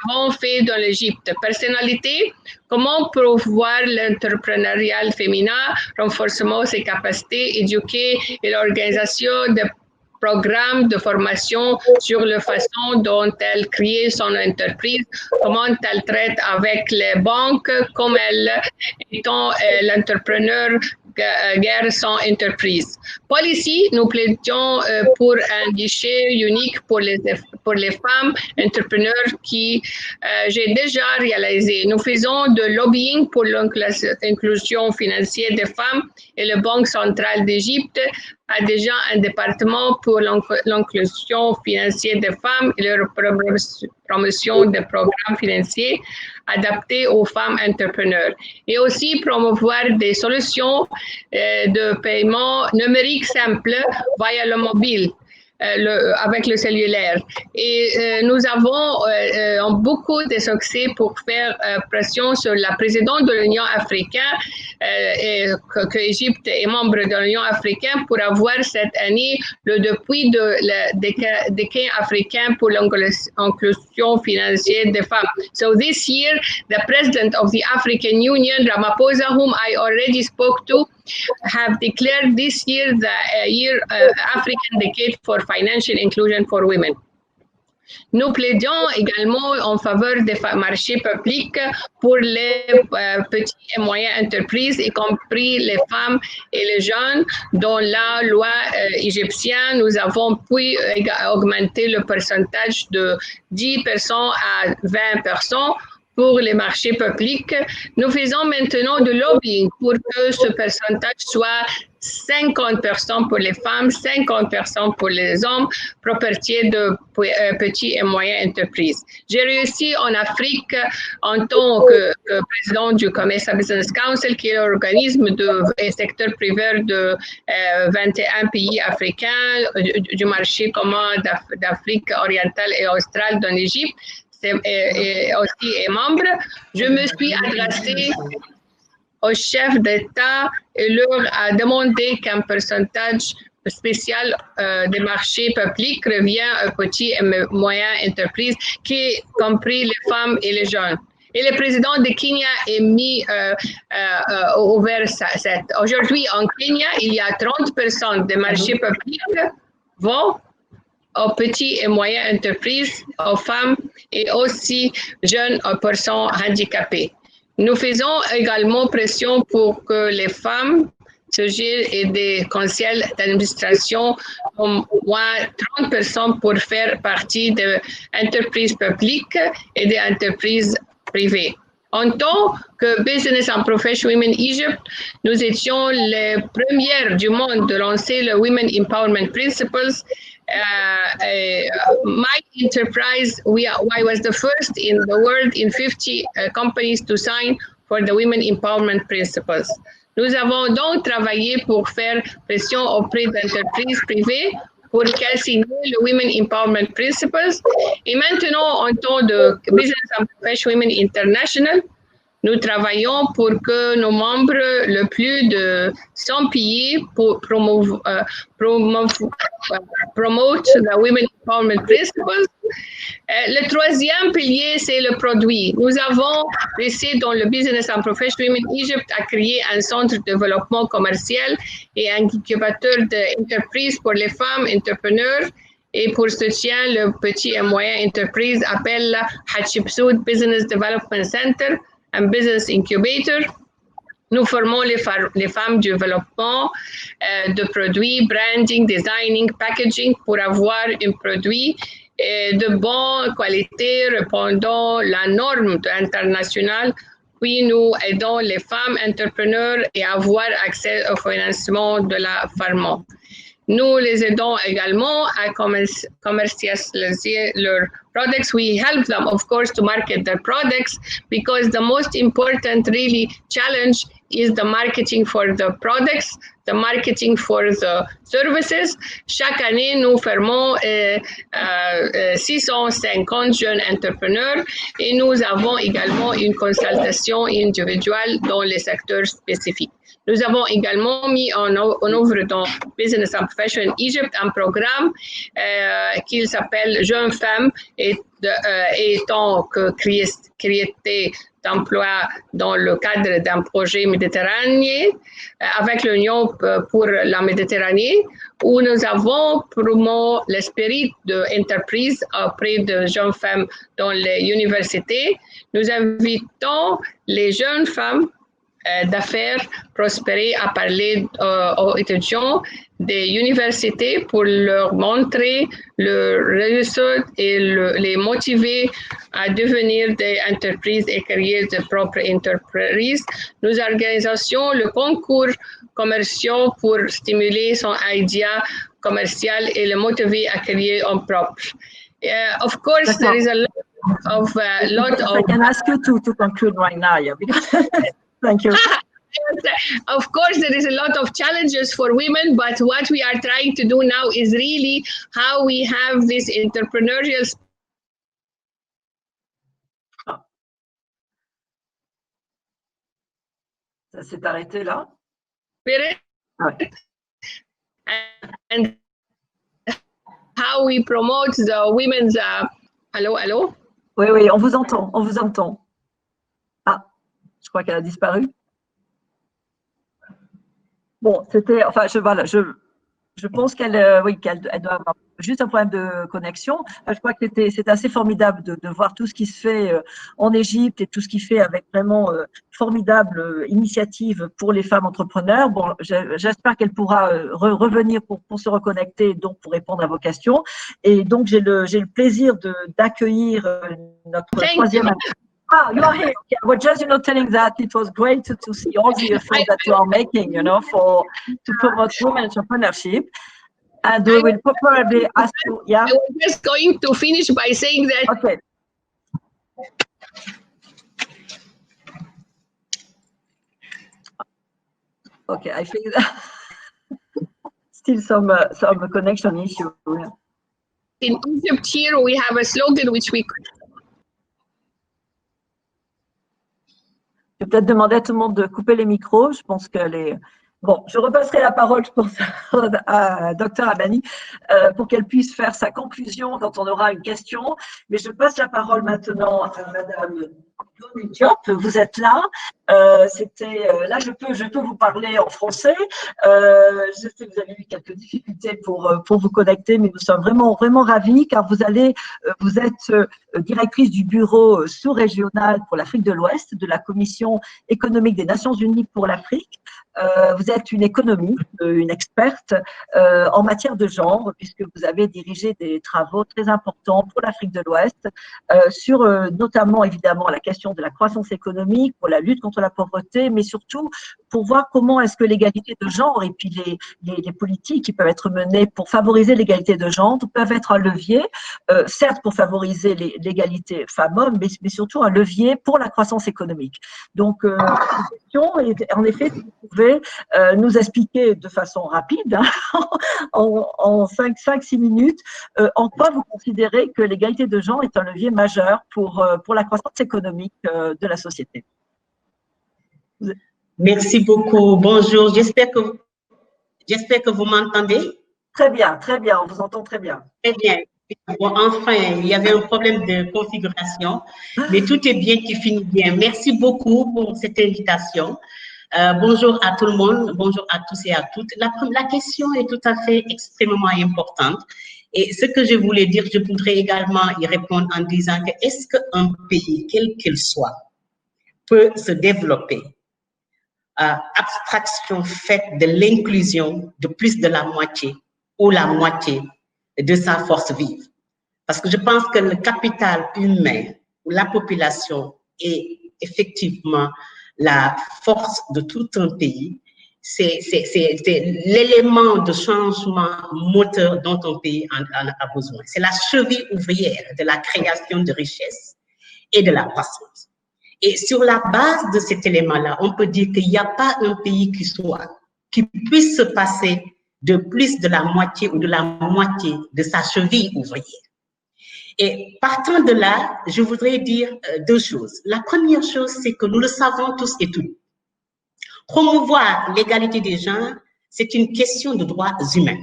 avons fait dans l'Égypte. Personnalité, comment promouvoir l'entrepreneuriat féminin, renforcement ses capacités, éduquer et l'organisation de programmes de formation sur la façon dont elle crée son entreprise, comment elle traite avec les banques, comme elle étant l'entrepreneur gère son entreprise. Policy, nous plaidons pour un guichet unique pour les femmes entrepreneurs qui j'ai déjà réalisé. Nous faisons de lobbying pour l'inclusion financière des femmes et la Banque centrale d'Égypte a déjà un département pour l'inclusion financière des femmes et leur promotion de programmes financiers adaptés aux femmes entrepreneurs. Et aussi promouvoir des solutions de paiement numérique simple via le mobile. Avec le cellulaire. Et nous avons beaucoup de succès pour faire pression sur la présidente de l'Union africaine, que l'Égypte est membre de l'Union africaine, pour avoir cette année le depuis des gains africains pour l'inclusion financière des femmes. So this year, the president of the African Union, Ramaphosa, whom I already spoke to, have declared this year the year African Decade for Financial Inclusion for Women. Nous plaidons également en faveur des marchés publics pour les petites et moyennes entreprises, y compris les femmes et les jeunes. Dans la loi égyptienne, nous avons pu augmenter le pourcentage de 10% à 20%. Pour les marchés publics, nous faisons maintenant du lobbying pour que ce pourcentage soit 50% pour les femmes, 50% pour les hommes, propriétaires de petites et moyennes entreprises. J'ai réussi en Afrique en tant que président du Commerce Business Council, qui est l'organisme du secteur privé de 21 pays africains, du marché commun d'Afrique orientale et australe dans l'Égypte. Et aussi est membre, je me suis adressée au chef d'État et leur a demandé qu'un pourcentage spécial des marchés publics revient aux petites et moyennes entreprises, qui compris les femmes et les jeunes. Et le président de Kenya a ouvert cette. Aujourd'hui, en Kenya, il y a 30% des marchés publics vont aux petites et moyennes entreprises, aux femmes et aussi jeunes aux personnes handicapées. Nous faisons également pression pour que les femmes siègent et des conseils d'administration au moins 30% pour faire partie des entreprises publiques et des entreprises privées. En tant que Business and Professional Women Egypt, nous étions les premières du monde de lancer le Women Empowerment Principles. My enterprise, I was the first in the world in 50 companies to sign for the Women Empowerment Principles. Nous avons donc travaillé pour faire pression auprès d'entreprises privées pour qu'elles signent le Women Empowerment Principles. Et maintenant, en tant que Business and Professional Women International, nous travaillons pour que nos membres, le plus de 100 pays, pour promote the Women Empowerment Principles. Le troisième pilier, c'est le produit. Nous avons réussi dans le Business and Professional Women Egypt à créer un centre de développement commercial et un incubateur d'entreprises pour les femmes entrepreneurs. Et pour soutien, le petit et moyen entreprise appelle Hatshepsut Business Development Center, un business incubator. Nous formons les femmes du développement de produits, branding, designing, packaging pour avoir un produit de bonne qualité répondant à la norme internationale. Puis nous aidons les femmes entrepreneurs et avoir accès au financement de la pharma. Nous les aidons également à commercialiser leurs products. We help them, of course, to market their products because the most important really challenge is the marketing for the products, the marketing for the services. Chaque année, nous formons 650 jeunes entrepreneurs et nous avons également une consultation individuelle dans les secteurs spécifiques. Nous avons également mis en œuvre dans Business and Professional Egypt un programme qui s'appelle Jeunes Femmes et tant que création d'emplois dans le cadre d'un projet méditerranéen avec l'Union pour la Méditerranée, où nous avons promu l'esprit d'entreprise auprès de jeunes femmes dans les universités. Nous invitons les jeunes femmes d'affaires prospérer à parler aux étudiants des universités pour leur montrer le résultat et les motiver à devenir des entreprises et créer de propres entreprises. Nous organisons le concours commercial pour stimuler son idée commerciale et le motiver à créer en propre. Of course, there is a lot of. I can ask you to conclude right now, yeah, because thank you. Of course, there is a lot of challenges for women, but what we are trying to do now is really how we have this entrepreneurial Ça s'est arrêté là. spirit Ouais. and how we promote the women's. Allô? Oui, on vous entend, on vous entend. Ah, je crois qu'elle a disparu. Bon, c'était, enfin, je pense qu'elle doit avoir juste un problème de connexion. Je crois que c'était assez formidable de voir tout ce qui se fait en Égypte et tout ce qui fait avec vraiment formidable initiative pour les femmes entrepreneurs. Bon, j'espère qu'elle pourra revenir pour se reconnecter, donc pour répondre à vos questions. Et donc, j'ai le plaisir d'accueillir notre troisième. Ah, you are here. Okay. I was just, telling that it was great to see all the efforts that you are making, to promote women entrepreneurship. And we will probably ask you, yeah? I was just going to finish by saying that. Okay. Okay, I think that still some connection issue. Yeah. In Egypt here, we have a slogan which we Je vais peut-être demander à tout le monde de couper les micros. Je pense que les… Bon, je repasserai la parole, je pense, à Dr Abani pour qu'elle puisse faire sa conclusion quand on aura une question. Mais je passe la parole maintenant à Madame Diop. Vous êtes là. Là, je peux vous parler en français. Je sais que vous avez eu quelques difficultés pour vous connecter, mais nous sommes vraiment ravis car vous êtes directrice du bureau sous-régional pour l'Afrique de l'Ouest de la Commission économique des Nations Unies pour l'Afrique. Vous êtes une économiste, une experte en matière de genre, puisque vous avez dirigé des travaux très importants pour l'Afrique de l'Ouest sur notamment évidemment la question de la croissance économique, pour la lutte contre la pauvreté, mais surtout pour voir comment est-ce que l'égalité de genre et puis les politiques qui peuvent être menées pour favoriser l'égalité de genre peuvent être un levier, certes pour favoriser l'égalité femmes-hommes, mais surtout un levier pour la croissance économique. Donc, la question est en effet, si vous pouvez nous expliquer de façon rapide, hein, en 5-6 minutes, en quoi vous considérez que l'égalité de genre est un levier majeur pour la croissance économique de la société. Merci beaucoup. Bonjour. J'espère que vous m'entendez. Très bien, on vous entend très bien. Très bien. Bon, enfin, il y avait un problème de configuration, mais tout est bien qui finit bien. Merci beaucoup pour cette invitation. Bonjour à tout le monde, bonjour à tous et à toutes. La question est tout à fait extrêmement importante. Et ce que je voulais dire, je voudrais également y répondre en disant que est-ce qu'un pays, quel qu'il soit, peut se développer abstraction faite de l'inclusion de plus de la moitié ou la moitié de sa force vive? Parce que je pense que le capital humain ou la population est effectivement la force de tout un pays. C'est l'élément de changement moteur dont un pays a besoin. C'est la cheville ouvrière de la création de richesses et de la croissance. Et sur la base de cet élément-là, on peut dire qu'il n'y a pas un pays qui puisse se passer de plus de la moitié ou de la moitié de sa cheville ouvrière. Et partant de là, je voudrais dire deux choses. La première chose, c'est que nous le savons tous et toutes. Promouvoir l'égalité des genres, c'est une question de droits humains.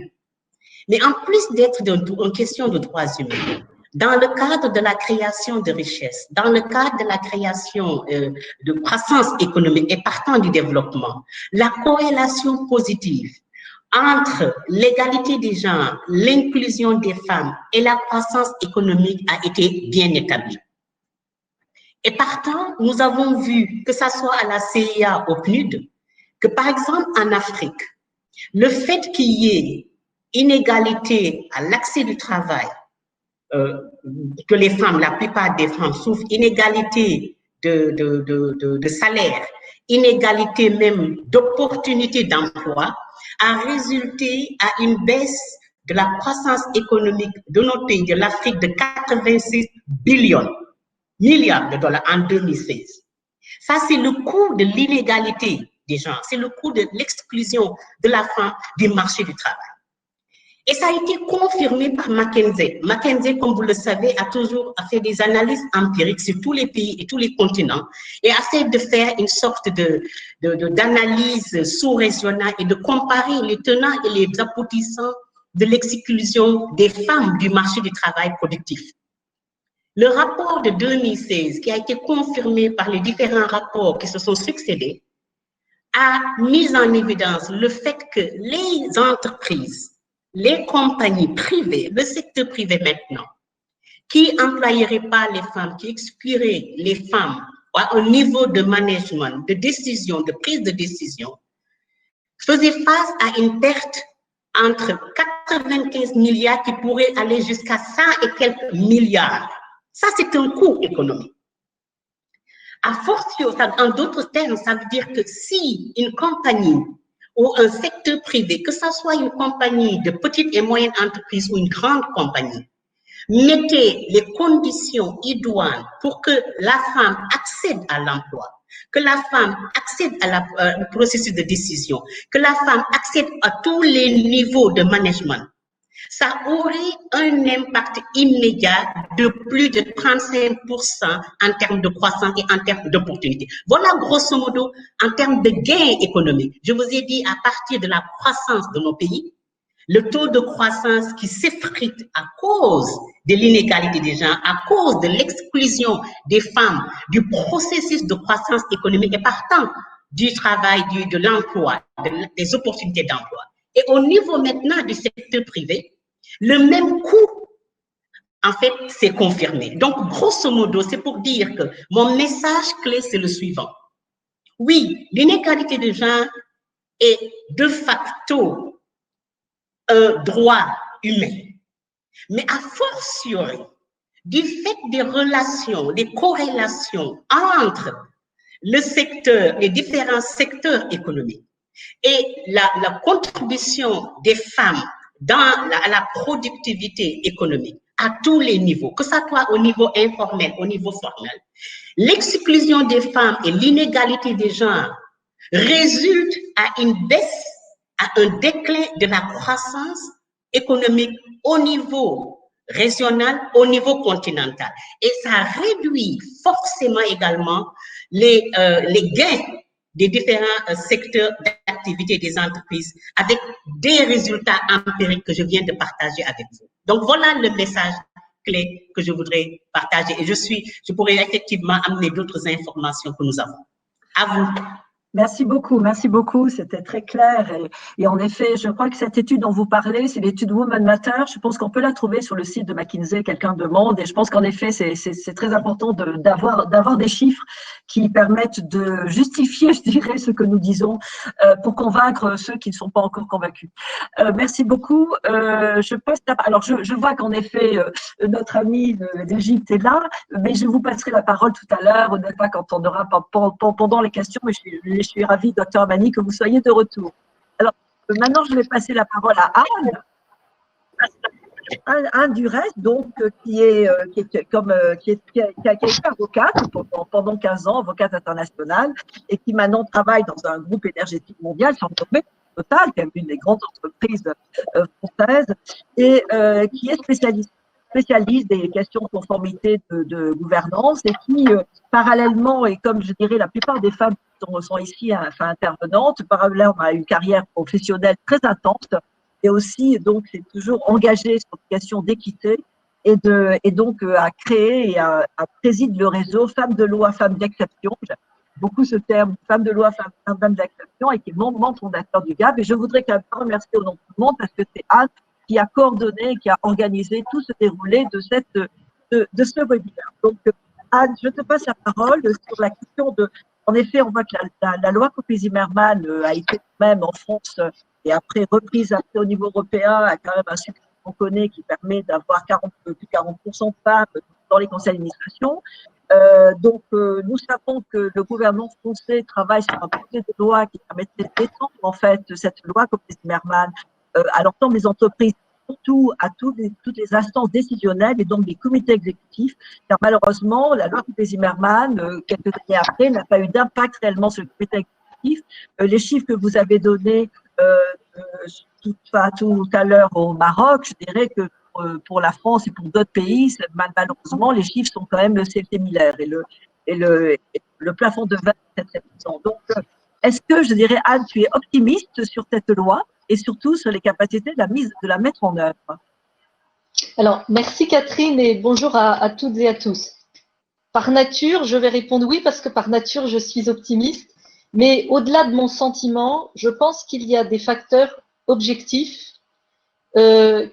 Mais en plus d'être une question de droits humains, dans le cadre de la création de richesses, dans le cadre de la création de croissance économique et partant du développement, la corrélation positive entre l'égalité des genres, l'inclusion des femmes et la croissance économique a été bien établie. Et partant, nous avons vu, que ce soit à la CIA ou au PNUD, que par exemple en Afrique, le fait qu'il y ait inégalité à l'accès du travail, que les femmes, la plupart des femmes souffrent, inégalité de salaire, inégalité même d'opportunités d'emploi, a résulté à une baisse de la croissance économique de notre pays, de l'Afrique, de 86 milliards de dollars en 2016. Ça, c'est le coût de l'inégalité des gens, c'est le coût de l'exclusion de la femme du marché du travail. Et ça a été confirmé par McKinsey. McKinsey, comme vous le savez, a toujours fait des analyses empiriques sur tous les pays et tous les continents et a fait de faire une sorte d'analyse sous-régionale et de comparer les tenants et les aboutissants de l'exclusion des femmes du marché du travail productif. Le rapport de 2016, qui a été confirmé par les différents rapports qui se sont succédés, a mis en évidence le fait que les entreprises, les compagnies privées, le secteur privé maintenant, qui n'employeraient pas les femmes, qui excluraient les femmes à un niveau de management, de décision, de prise de décision, faisaient face à une perte entre 95 milliards qui pourrait aller jusqu'à 100 et quelques milliards. Ça, c'est un coût économique. A fortiori, en d'autres termes, ça veut dire que si une compagnie ou un secteur privé, que ce soit une compagnie de petite et moyenne entreprise ou une grande compagnie, mettait les conditions idoines pour que la femme accède à l'emploi, que la femme accède au processus de décision, que la femme accède à tous les niveaux de management, ça aurait un impact immédiat de plus de 35% en termes de croissance et en termes d'opportunités. Voilà grosso modo en termes de gains économiques. Je vous ai dit à partir de la croissance de nos pays, le taux de croissance qui s'effrite à cause de l'inégalité des gens, à cause de l'exclusion des femmes du processus de croissance économique et partant du travail, de l'emploi, des opportunités d'emploi. Et au niveau maintenant du secteur privé, le même coût, en fait, s'est confirmé. Donc, grosso modo, c'est pour dire que mon message clé, c'est le suivant. Oui, l'inégalité des gens est de facto un droit humain. Mais à fortiori, du fait des relations, des corrélations entre le secteur, les différents secteurs économiques et la contribution des femmes dans la productivité économique à tous les niveaux, que ce soit au niveau informel, au niveau formel, l'exclusion des femmes et l'inégalité des genres résulte à une baisse, à un déclin de la croissance économique au niveau régional, au niveau continental. Et ça réduit forcément également les gains des différents secteurs d'activité des entreprises avec des résultats empiriques que je viens de partager avec vous. Donc, voilà le message clé que je voudrais partager. Et je pourrais effectivement amener d'autres informations que nous avons. À vous. Merci beaucoup, c'était très clair et en effet, je crois que cette étude dont vous parlez, c'est l'étude Women Matter, je pense qu'on peut la trouver sur le site de McKinsey, quelqu'un demande et je pense qu'en effet, c'est très important d'avoir des chiffres qui permettent de justifier, je dirais, ce que nous disons pour convaincre ceux qui ne sont pas encore convaincus. Merci beaucoup, alors je vois qu'en effet, notre ami d'Égypte est là, mais je vous passerai la parole tout à l'heure, quand on aura pendant les questions, mais je suis ravie, Dr Amani, que vous soyez de retour. Alors, maintenant, je vais passer la parole à Anne. Anne Durès, donc, qui a été avocate pendant 15 ans, avocate internationale, et qui maintenant travaille dans un groupe énergétique mondial, Total, qui est une des grandes entreprises françaises, et qui est spécialiste des questions de conformité de gouvernance et qui, parallèlement, et comme je dirais la plupart des femmes qui sont ici intervenantes, parallèlement à une carrière professionnelle très intense et aussi, donc, c'est toujours engagée sur des questions d'équité et donc à créer et à présider le réseau Femmes de loi, Femmes d'exception. J'aime beaucoup ce terme, Femmes de loi, Femmes d'exception, et qui est membre fondateur du GAB. Et je voudrais quand même remercier au nom de tout le monde parce que c'est Anne qui a coordonné, qui a organisé tout ce déroulé de ce webinaire. Donc, Anne, je te passe la parole sur la question de… En effet, on voit que la loi Copé-Zimmermann a été même en France et après reprise au niveau européen, a quand même un succès qu'on connaît qui permet d'avoir plus de 40% de femmes dans les conseils d'administration. Donc, nous savons que le gouvernement français travaille sur un projet de loi qui permettrait d'étendre en fait cette loi Copé-Zimmermann à l'ensemble des entreprises, surtout à toutes les instances décisionnelles et donc des comités exécutifs, car malheureusement, la loi Copé-Zimmermann, quelques années après, n'a pas eu d'impact réellement sur le comité exécutif. Les chiffres que vous avez donnés tout à l'heure au Maroc, je dirais que pour la France et pour d'autres pays, malheureusement, les chiffres sont quand même similaires et le plafond de 27%. Donc, est-ce que, je dirais, Anne, tu es optimiste sur cette loi et surtout sur les capacités de la mettre en œuvre? Alors, merci Catherine et bonjour à toutes et à tous. Par nature, je vais répondre oui parce que par nature, je suis optimiste. Mais au-delà de mon sentiment, je pense qu'il y a des facteurs objectifs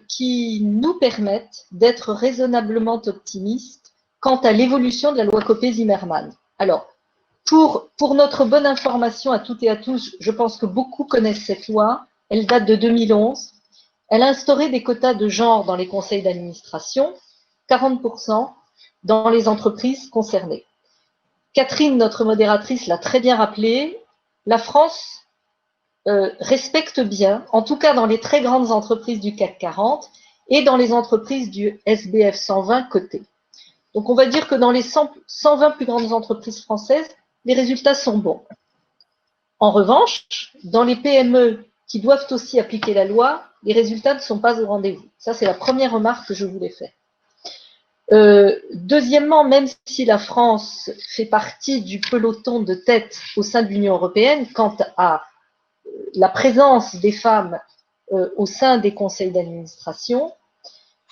qui nous permettent d'être raisonnablement optimistes quant à l'évolution de la loi Copé-Zimmermann. Alors, pour notre bonne information à toutes et à tous, je pense que beaucoup connaissent cette loi. Elle date de 2011. Elle a instauré des quotas de genre dans les conseils d'administration, 40% dans les entreprises concernées. Catherine, notre modératrice, l'a très bien rappelé, la France respecte bien, en tout cas dans les très grandes entreprises du CAC 40 et dans les entreprises du SBF 120 cotées. Donc on va dire que dans les 120 plus grandes entreprises françaises, les résultats sont bons. En revanche, dans les PME qui doivent aussi appliquer la loi, les résultats ne sont pas au rendez-vous. Ça, c'est la première remarque que je voulais faire. Deuxièmement, même si la France fait partie du peloton de tête au sein de l'Union européenne quant à la présence des femmes au sein des conseils d'administration,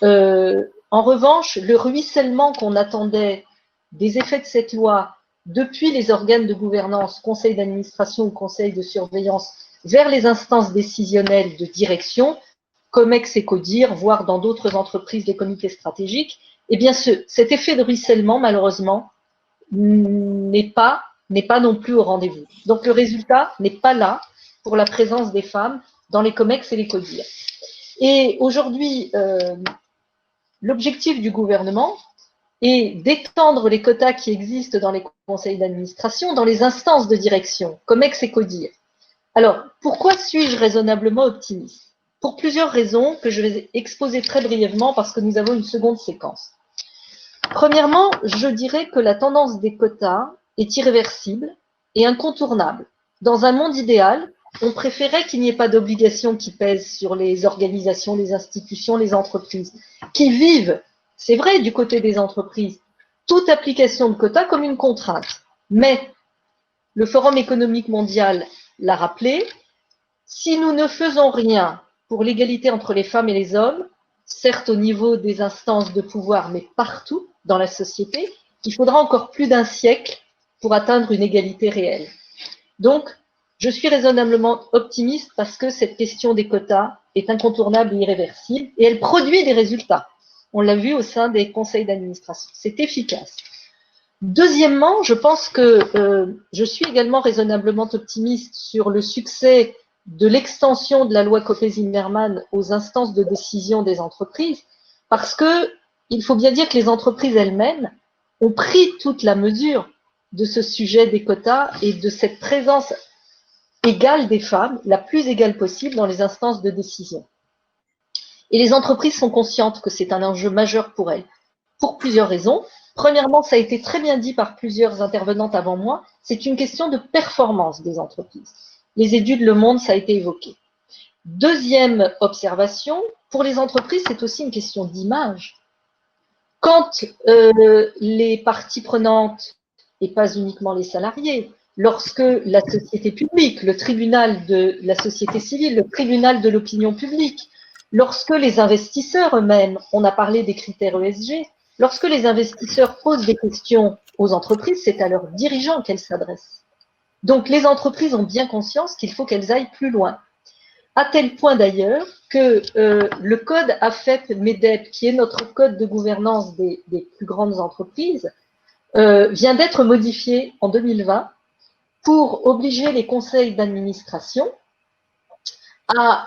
en revanche, le ruissellement qu'on attendait des effets de cette loi depuis les organes de gouvernance, conseil d'administration ou conseil de surveillance, vers les instances décisionnelles de direction, COMEX et CODIR, voire dans d'autres entreprises des comités stratégiques, eh bien cet effet de ruissellement, malheureusement, n'est pas non plus au rendez-vous. Donc le résultat n'est pas là pour la présence des femmes dans les COMEX et les CODIR. Et aujourd'hui, l'objectif du gouvernement est d'étendre les quotas qui existent dans les conseils d'administration, dans les instances de direction, COMEX et CODIR. Alors, pourquoi suis-je raisonnablement optimiste? Pour plusieurs raisons que je vais exposer très brièvement parce que nous avons une seconde séquence. Premièrement, je dirais que la tendance des quotas est irréversible et incontournable. Dans un monde idéal, on préférait qu'il n'y ait pas d'obligation qui pèse sur les organisations, les institutions, les entreprises, qui vivent, c'est vrai, du côté des entreprises, toute application de quotas comme une contrainte. Mais le Forum économique mondial l'a rappelé, si nous ne faisons rien pour l'égalité entre les femmes et les hommes, certes au niveau des instances de pouvoir, mais partout dans la société, il faudra encore plus d'un siècle pour atteindre une égalité réelle. Donc, je suis raisonnablement optimiste parce que cette question des quotas est incontournable et irréversible et elle produit des résultats. On l'a vu au sein des conseils d'administration. C'est efficace. Deuxièmement, je pense que je suis également raisonnablement optimiste sur le succès de l'extension de la loi Copé-Zimmermann aux instances de décision des entreprises parce que il faut bien dire que les entreprises elles-mêmes ont pris toute la mesure de ce sujet des quotas et de cette présence égale des femmes, la plus égale possible dans les instances de décision. Et les entreprises sont conscientes que c'est un enjeu majeur pour elles, pour plusieurs raisons. Premièrement, ça a été très bien dit par plusieurs intervenantes avant moi, c'est une question de performance des entreprises. Les études Le Monde, ça a été évoqué. Deuxième observation, pour les entreprises, c'est aussi une question d'image. Quand les parties prenantes, et pas uniquement les salariés, lorsque la société publique, le tribunal de la société civile, le tribunal de l'opinion publique, lorsque les investisseurs eux-mêmes, on a parlé des critères ESG, lorsque les investisseurs posent des questions aux entreprises, c'est à leurs dirigeants qu'elles s'adressent. Donc les entreprises ont bien conscience qu'il faut qu'elles aillent plus loin. À tel point d'ailleurs que le code AFEP-MEDEF, qui est notre code de gouvernance des plus grandes entreprises, vient d'être modifié en 2020 pour obliger les conseils d'administration à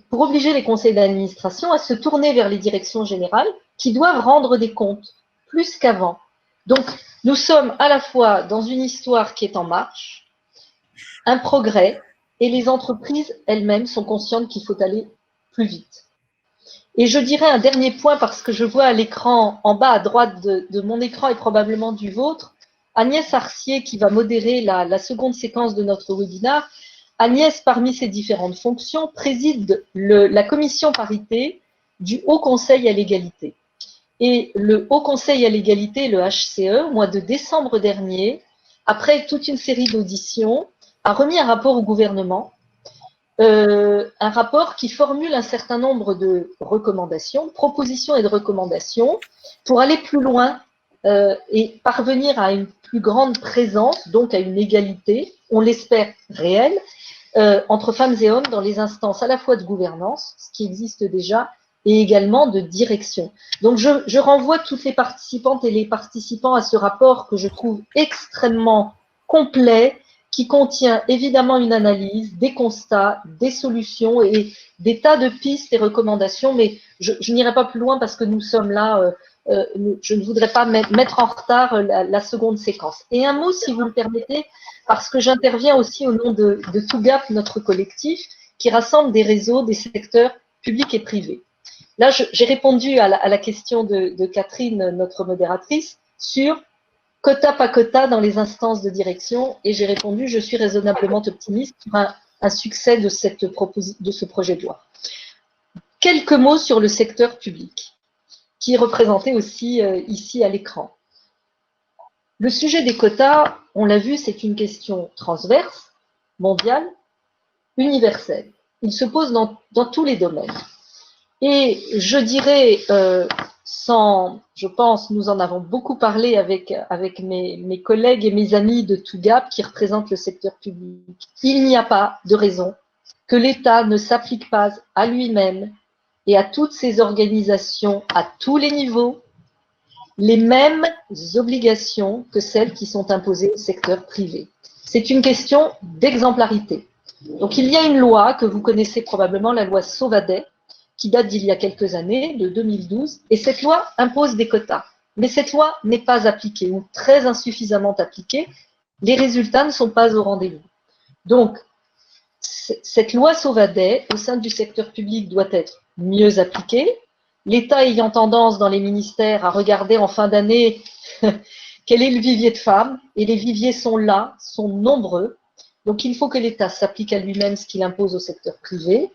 pour obliger les conseils d'administration à se tourner vers les directions générales qui doivent rendre des comptes plus qu'avant. Donc, nous sommes à la fois dans une histoire qui est en marche, un progrès, et les entreprises elles-mêmes sont conscientes qu'il faut aller plus vite. Et je dirais un dernier point parce que je vois à l'écran, en bas à droite de mon écran et probablement du vôtre, Agnès Arcier qui va modérer la seconde séquence de notre webinaire. Agnès, parmi ses différentes fonctions, préside la commission parité du Haut Conseil à l'égalité. Et le Haut Conseil à l'égalité, le HCE, au mois de décembre dernier, après toute une série d'auditions, a remis un rapport au gouvernement, un rapport qui formule un certain nombre de recommandations, propositions et de recommandations pour aller plus loin et parvenir à une plus grande présence, donc à une égalité, on l'espère réelle, entre femmes et hommes dans les instances à la fois de gouvernance, ce qui existe déjà, et également de direction. Donc je renvoie toutes les participantes et les participants à ce rapport que je trouve extrêmement complet, qui contient évidemment une analyse, des constats, des solutions et des tas de pistes et recommandations, mais je n'irai pas plus loin parce que nous sommes là, je ne voudrais pas mettre en retard la seconde séquence. Et un mot, si vous le permettez, parce que j'interviens aussi au nom de TOGAP, notre collectif, qui rassemble des réseaux, des secteurs publics et privés. Là, j'ai répondu à la question de Catherine, notre modératrice, sur quota pas quota dans les instances de direction et j'ai répondu je suis raisonnablement optimiste sur un succès de ce projet de loi. Quelques mots sur le secteur public, qui est représenté aussi ici à l'écran. Le sujet des quotas, on l'a vu, c'est une question transverse, mondiale, universelle. Il se pose dans tous les domaines. Et je dirais, je pense, nous en avons beaucoup parlé avec mes collègues et mes amis de TUGAP qui représentent le secteur public. Il n'y a pas de raison que l'État ne s'applique pas à lui-même et à toutes ses organisations à tous les niveaux les mêmes obligations que celles qui sont imposées au secteur privé. C'est une question d'exemplarité. Donc il y a une loi que vous connaissez probablement, la loi Sauvadet, qui date d'il y a quelques années, de 2012, et cette loi impose des quotas. Mais cette loi n'est pas appliquée ou très insuffisamment appliquée. Les résultats ne sont pas au rendez-vous. Donc, cette loi Sauvadet, au sein du secteur public, doit être mieux appliquée. L'État ayant tendance dans les ministères à regarder en fin d'année quel est le vivier de femmes, et les viviers sont là, sont nombreux. Donc, il faut que l'État s'applique à lui-même ce qu'il impose au secteur privé.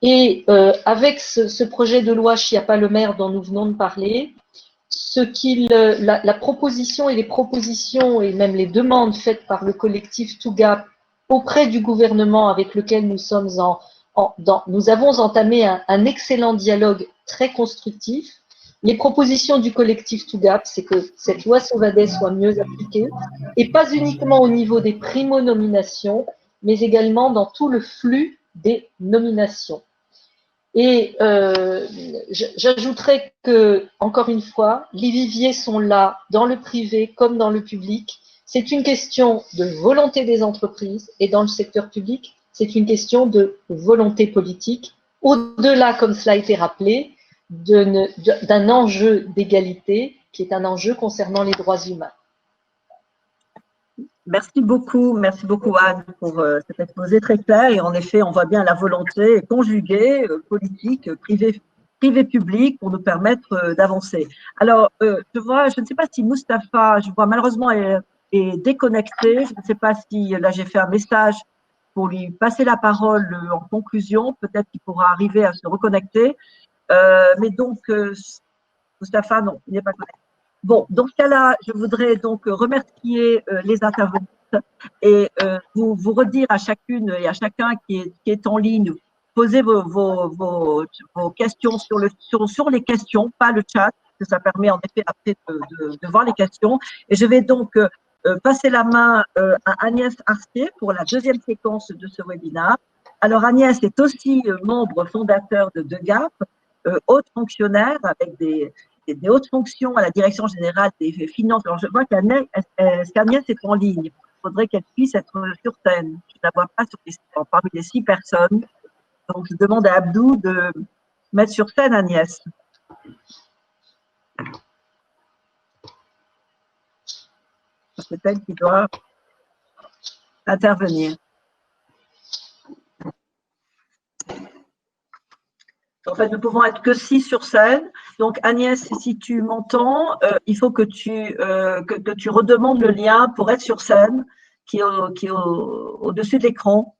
Et avec ce projet de loi Schiappa-Lemaire dont nous venons de parler, la proposition et les propositions et même les demandes faites par le collectif TUGAP auprès du gouvernement avec lequel nous avons entamé un excellent dialogue très constructif. Les propositions du collectif TUGAP, c'est que cette loi Sauvadet soit mieux appliquée, et pas uniquement au niveau des primo-nominations, mais également dans tout le flux des nominations. Et j'ajouterais que, encore une fois, les viviers sont là, dans le privé comme dans le public. C'est une question de volonté des entreprises, et dans le secteur public, c'est une question de volonté politique, au-delà, comme cela a été rappelé, d'un enjeu d'égalité qui est un enjeu concernant les droits humains. Merci beaucoup Anne pour cet exposé très clair. Et en effet, on voit bien la volonté conjuguée, politique, privé-public, pour nous permettre d'avancer. Alors, je ne sais pas si Mustapha, je vois malheureusement, est déconnecté. Je ne sais pas si, là, j'ai fait un message pour lui passer la parole en conclusion. Peut-être qu'il pourra arriver à se reconnecter. Mais donc, Mustapha, non, il n'est pas connecté. Bon, dans ce cas-là, je voudrais donc remercier les intervenants et vous redire à chacune et à chacun qui est en ligne, posez vos questions sur les questions, pas le chat, parce que ça permet en effet après de voir les questions. Et je vais donc passer la main à Agnès Arcier pour la deuxième séquence de ce webinaire. Alors Agnès est aussi membre fondateur de GAP, haute fonctionnaire avec des hautes fonctions à la direction générale des finances. Alors, je vois qu'Agnès est en ligne. Il faudrait qu'elle puisse être sur scène. Je ne la vois pas parmi les 6 personnes. Donc, je demande à Abdou de mettre sur scène Agnès. C'est elle qui doit intervenir. En fait, nous pouvons être que 6 sur scène. Donc, Agnès, si tu m'entends, il faut que tu redemandes le lien pour être sur scène, qui est au-dessus de l'écran.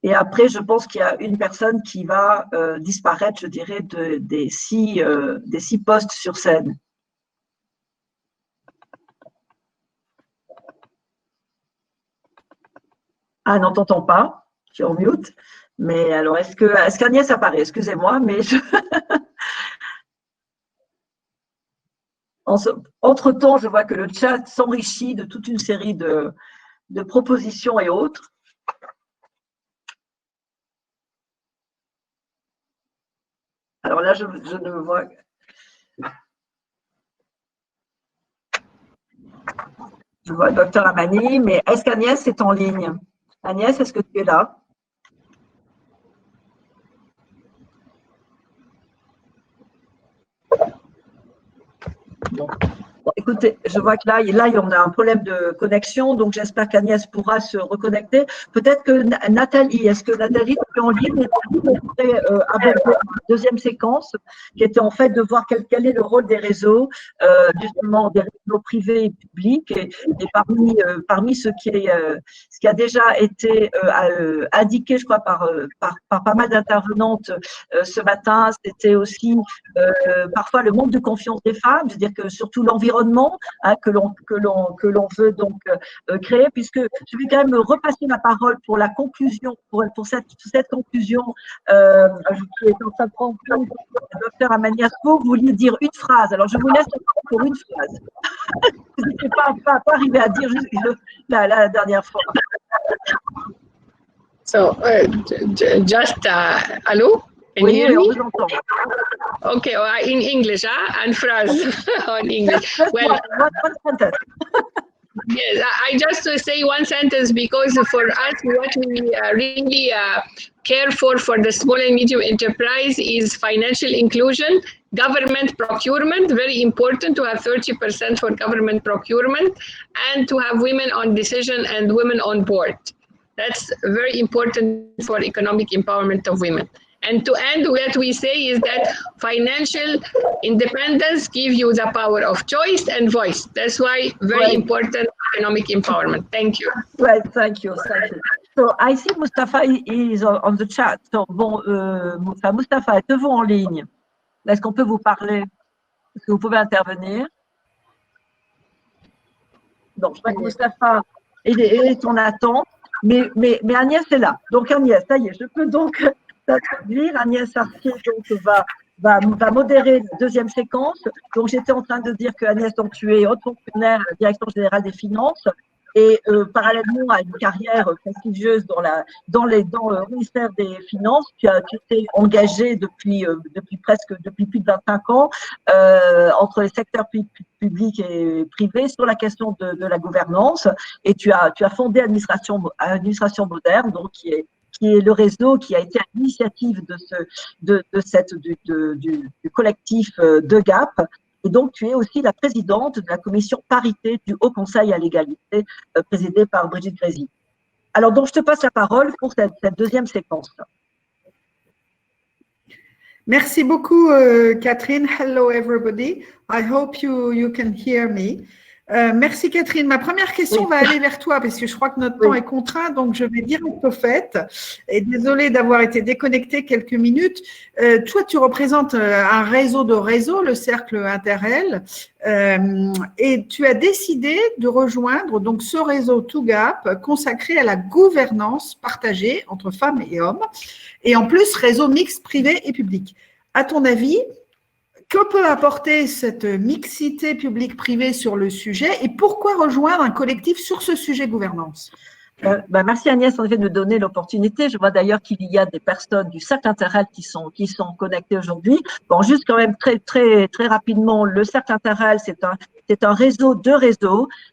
Et après, je pense qu'il y a une personne qui va disparaître, je dirais, des 6 postes sur scène. Ah, non, t'entends pas. Tu es en mute. Mais alors, est-ce qu'Agnès apparaît? Excusez-moi, mais entre-temps, je vois que le chat s'enrichit de toute une série de propositions et autres. Alors là, je ne vois… Je vois le Dr Amani, mais est-ce qu'Agnès est en ligne? Agnès, est-ce que tu es là? Bon, écoutez, je vois que là, on a un problème de connexion, donc j'espère qu'Agnès pourra se reconnecter. Peut-être que Nathalie, est-ce que Nathalie en ligne et on pourrait aborder une deuxième séquence qui était en fait de voir quel est le rôle des réseaux, justement des réseaux privés et publics. Et parmi ce qui a déjà été indiqué, je crois, par pas mal d'intervenantes ce matin, c'était aussi parfois le manque de confiance des femmes, c'est-à-dire que surtout l'environnement que l'on veut donc créer, puisque je vais quand même repasser la parole pour la conclusion, pour cette conclusion qui est en train de prendre place, docteur Amaniasco, vous vouliez dire une phrase. Alors je vous laisse pour une phrase. Vous n'étiez pas arrivé à dire juste la dernière fois. So, just hello? Can you hear me? Okay, in English, and phrase on English. Well, one sentence. Yes, I just say one sentence because for us, what we really care for the small and medium enterprise is financial inclusion, government procurement, very important to have 30% for government procurement, and to have women on decision and women on board. That's very important for economic empowerment of women. And to end, what we say is that financial independence gives you the power of choice and voice. That's why very important economic empowerment. Thank you. Right, thank you. So I see Mustafa is on the chat. So bon, Mustafa, êtes-vous en ligne? Est-ce qu'on peut vous parler? Est-ce que vous pouvez intervenir? Donc, je crois que Mustafa est en attente, mais Agnès est là. Donc Agnès, ça y est, je peux donc t'introduire. Agnès Sartier donc, va modérer la deuxième séquence. Donc j'étais en train de dire que Agnès, donc, tu es haute fonctionnaire à la Direction générale des finances et parallèlement à une carrière prestigieuse dans le ministère des Finances, tu étais engagée depuis plus de 25 ans entre les secteurs publics et privés sur la question de la gouvernance, et tu as fondé Administration Moderne, donc qui est le réseau qui a été à l'initiative du collectif de GAP. Et donc, tu es aussi la présidente de la commission parité du Haut Conseil à l'égalité, présidée par Brigitte Grésy. Alors, donc, je te passe la parole pour cette deuxième séquence. Merci beaucoup, Catherine. Hello, everybody. I hope you can hear me. Merci Catherine. Ma première question va aller vers toi parce que je crois que notre temps est contraint, donc je vais direct au fait. Et désolée d'avoir été déconnectée quelques minutes. Toi, tu représentes un réseau de réseaux, le Cercle Interrel, et tu as décidé de rejoindre donc ce réseau ToGAP consacré à la gouvernance partagée entre femmes et hommes, et en plus réseau mixte privé et public. À ton avis, que peut apporter cette mixité publique-privée sur le sujet et pourquoi rejoindre un collectif sur ce sujet gouvernance? Merci Agnès en effet de nous donner l'opportunité. Je vois d'ailleurs qu'il y a des personnes du Cercle Interrel qui sont connectées aujourd'hui. Bon, juste quand même très rapidement, le Cercle Interrel, c'est un réseau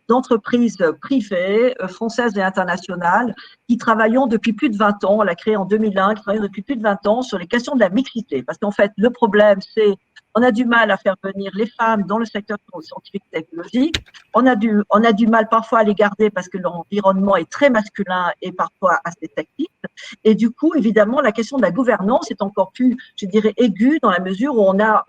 d'entreprises privées, françaises et internationales, qui travaillons depuis plus de 20 ans. On l'a créé en 2001, qui travaillons depuis plus de 20 ans sur les questions de la mixité. Parce qu'en fait, le problème, c'est on a du mal à faire venir les femmes dans le secteur scientifique et technologique. On a du mal parfois à les garder parce que l'environnement est très masculin et parfois assez sexiste. Et du coup, évidemment, la question de la gouvernance est encore plus, je dirais, aiguë dans la mesure où on a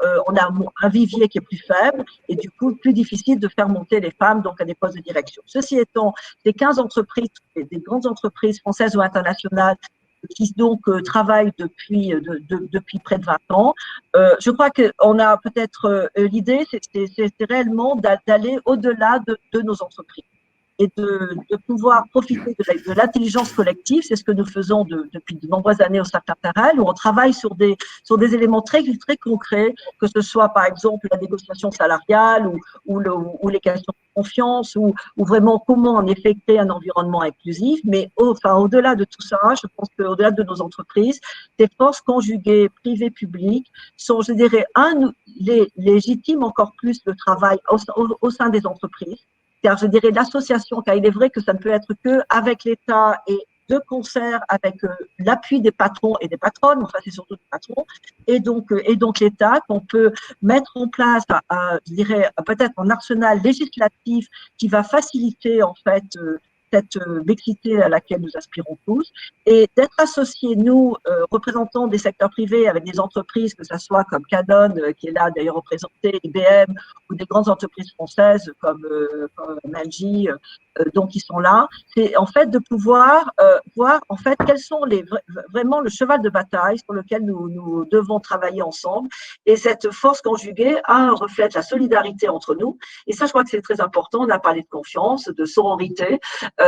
un vivier qui est plus faible et du coup, plus difficile de faire monter les femmes donc à des postes de direction. Ceci étant, ces 15 entreprises, des grandes entreprises françaises ou internationales, qui donc travaillent depuis près de 20 ans. Je crois qu'on a peut-être l'idée, c'est réellement d'aller au-delà de nos entreprises et de pouvoir profiter de l'intelligence collective. C'est ce que nous faisons depuis de nombreuses années au Cercle Interrel, où on travaille sur des éléments très concrets, que ce soit par exemple la négociation salariale ou les questions de confiance, ou vraiment comment en effet créer un environnement inclusif. Mais au-delà de tout ça, je pense qu'au-delà de nos entreprises, ces forces conjuguées privées-publiques sont, je dirais, légitiment encore plus le travail au sein des entreprises. Car je dirais l'association, car il est vrai que ça ne peut être que avec l'État et de concert avec l'appui des patrons et des patronnes, enfin c'est surtout des patrons, et donc l'État, qu'on peut mettre en place, je dirais peut-être un arsenal législatif qui va faciliter en fait cette mixité à laquelle nous aspirons tous, et d'être associés, nous, représentants des secteurs privés avec des entreprises, que ce soit comme Canon, qui est là d'ailleurs représenté, IBM, ou des grandes entreprises françaises comme Manji, donc qui sont là, c'est en fait de pouvoir voir en fait quels sont vraiment le cheval de bataille sur lequel nous devons travailler ensemble. Et cette force conjuguée reflète la solidarité entre nous. Et ça, je crois que c'est très important. On a parlé de confiance, de sororité.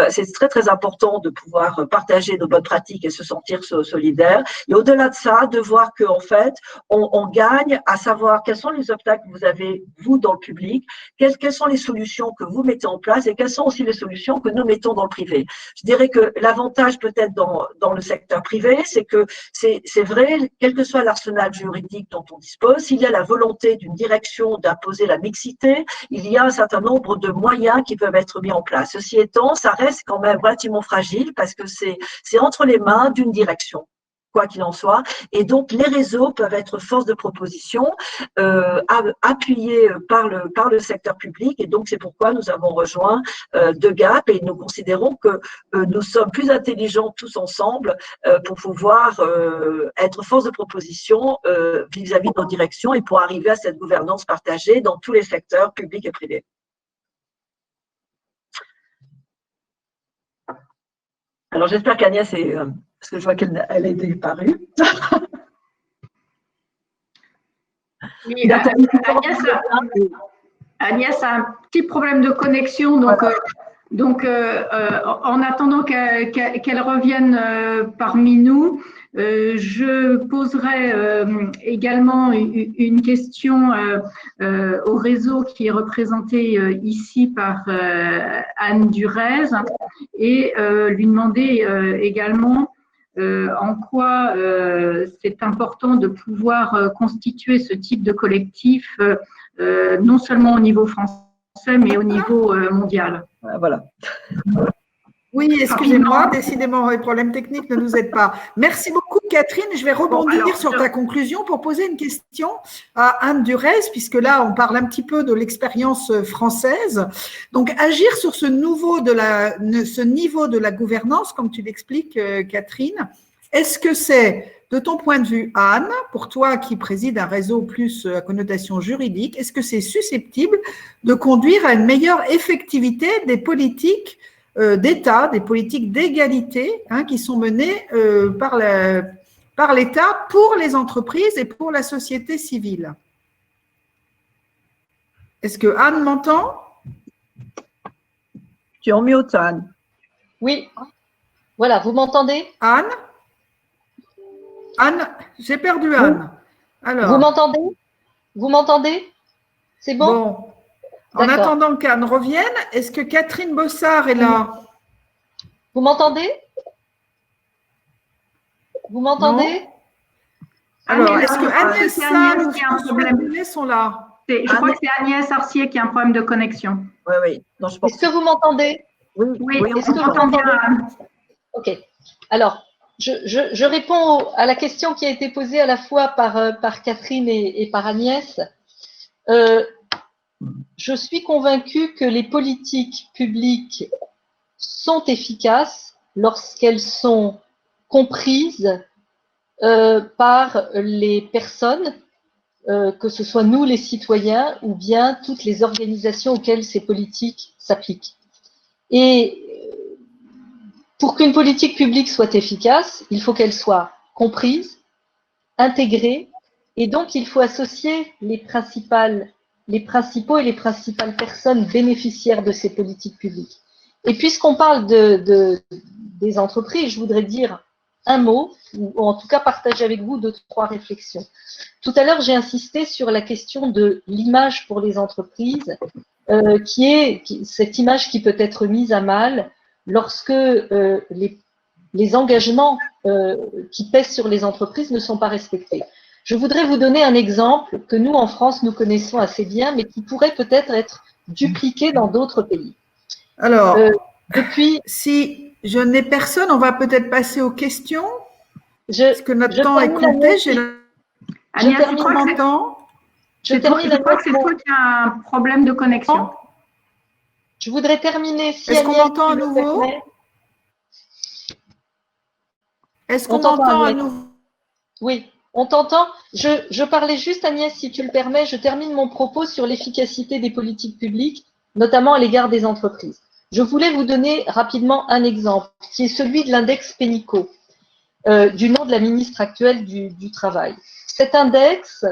C'est très, très important de pouvoir partager nos bonnes pratiques et se sentir solidaire. Et au-delà de ça, de voir qu'en fait, on gagne à savoir quels sont les obstacles que vous avez, vous, dans le public, quelles sont les solutions que vous mettez en place et quelles sont aussi les solutions que nous mettons dans le privé. Je dirais que l'avantage peut-être dans le secteur privé, c'est que c'est vrai, quel que soit l'arsenal juridique dont on dispose, s'il y a la volonté d'une direction d'imposer la mixité, il y a un certain nombre de moyens qui peuvent être mis en place. Ceci étant, ça reste quand même relativement fragile parce que c'est entre les mains d'une direction, quoi qu'il en soit. Et donc, les réseaux peuvent être force de proposition, appuyés par le secteur public. Et donc, c'est pourquoi nous avons rejoint De Gap et nous considérons que nous sommes plus intelligents tous ensemble pour pouvoir être force de proposition vis-à-vis de nos directions et pour arriver à cette gouvernance partagée dans tous les secteurs publics et privés. Alors, j'espère qu'Agnès est… parce que je vois qu'elle a disparu. Oui, Agnès a un petit problème de connexion, donc en attendant qu'elle revienne parmi nous, je poserai également une question au réseau qui est représenté ici par Anne Durez et lui demander également en quoi c'est important de pouvoir constituer ce type de collectif, non seulement au niveau français, mais au niveau mondial. Voilà. Oui, excusez-moi, décidément, les problèmes techniques ne nous aident pas. Merci beaucoup, Catherine. Je vais rebondir sur ta conclusion pour poser une question à Anne Durez, puisque là, on parle un petit peu de l'expérience française. Donc, agir sur ce niveau de la gouvernance, comme tu l'expliques, Catherine, est-ce que c'est, de ton point de vue, Anne, pour toi qui préside un réseau plus à connotation juridique, est-ce que c'est susceptible de conduire à une meilleure effectivité des politiques d'État, des politiques d'égalité qui sont menées par l'État pour les entreprises et pour la société civile? Est-ce que Anne m'entend? Tu es en mute, Anne. Oui. Voilà, vous m'entendez? Anne, j'ai perdu Anne. Alors, vous m'entendez? Vous m'entendez? C'est bon? Bon. En attendant qu'Anne revienne, est-ce que Catherine Bossard est là? Vous m'entendez? Vous m'entendez? Alors, est-ce que Agnès Sarr ou François sont là? Je crois que c'est Agnès Arcier qui a un problème de connexion. Oui. Est-ce que vous m'entendez? Oui, est-ce que vous m'entendez? Ok. Alors, je réponds à la question qui a été posée à la fois par Catherine et par Agnès. Je suis convaincue que les politiques publiques sont efficaces lorsqu'elles sont comprises par les personnes, que ce soit nous les citoyens ou bien toutes les organisations auxquelles ces politiques s'appliquent. Et pour qu'une politique publique soit efficace, il faut qu'elle soit comprise, intégrée, et donc il faut associer les principaux et les principales personnes bénéficiaires de ces politiques publiques. Et puisqu'on parle des entreprises, je voudrais dire un mot, ou en tout cas partager avec vous 2-3 réflexions. Tout à l'heure, j'ai insisté sur la question de l'image pour les entreprises, cette image qui peut être mise à mal lorsque les engagements qui pèsent sur les entreprises ne sont pas respectés. Je voudrais vous donner un exemple que nous, en France, nous connaissons assez bien, mais qui pourrait peut-être être dupliqué dans d'autres pays. Alors, si je n'ai personne, on va peut-être passer aux questions. Parce que notre temps est compté. Agnès, je crois que c'est toi qui as un problème de connexion. Je voudrais terminer. Si Est-ce qu'on Agnès, m'entend à tu le nouveau? permets. Est-ce qu'on On t'entend, m'entend à Agnès. nouveau? Oui, on t'entend. Je parlais juste, Agnès, si tu le permets, je termine mon propos sur l'efficacité des politiques publiques, notamment à l'égard des entreprises. Je voulais vous donner rapidement un exemple, qui est celui de l'index Pénicaud, du nom de la ministre actuelle du Travail. Cet index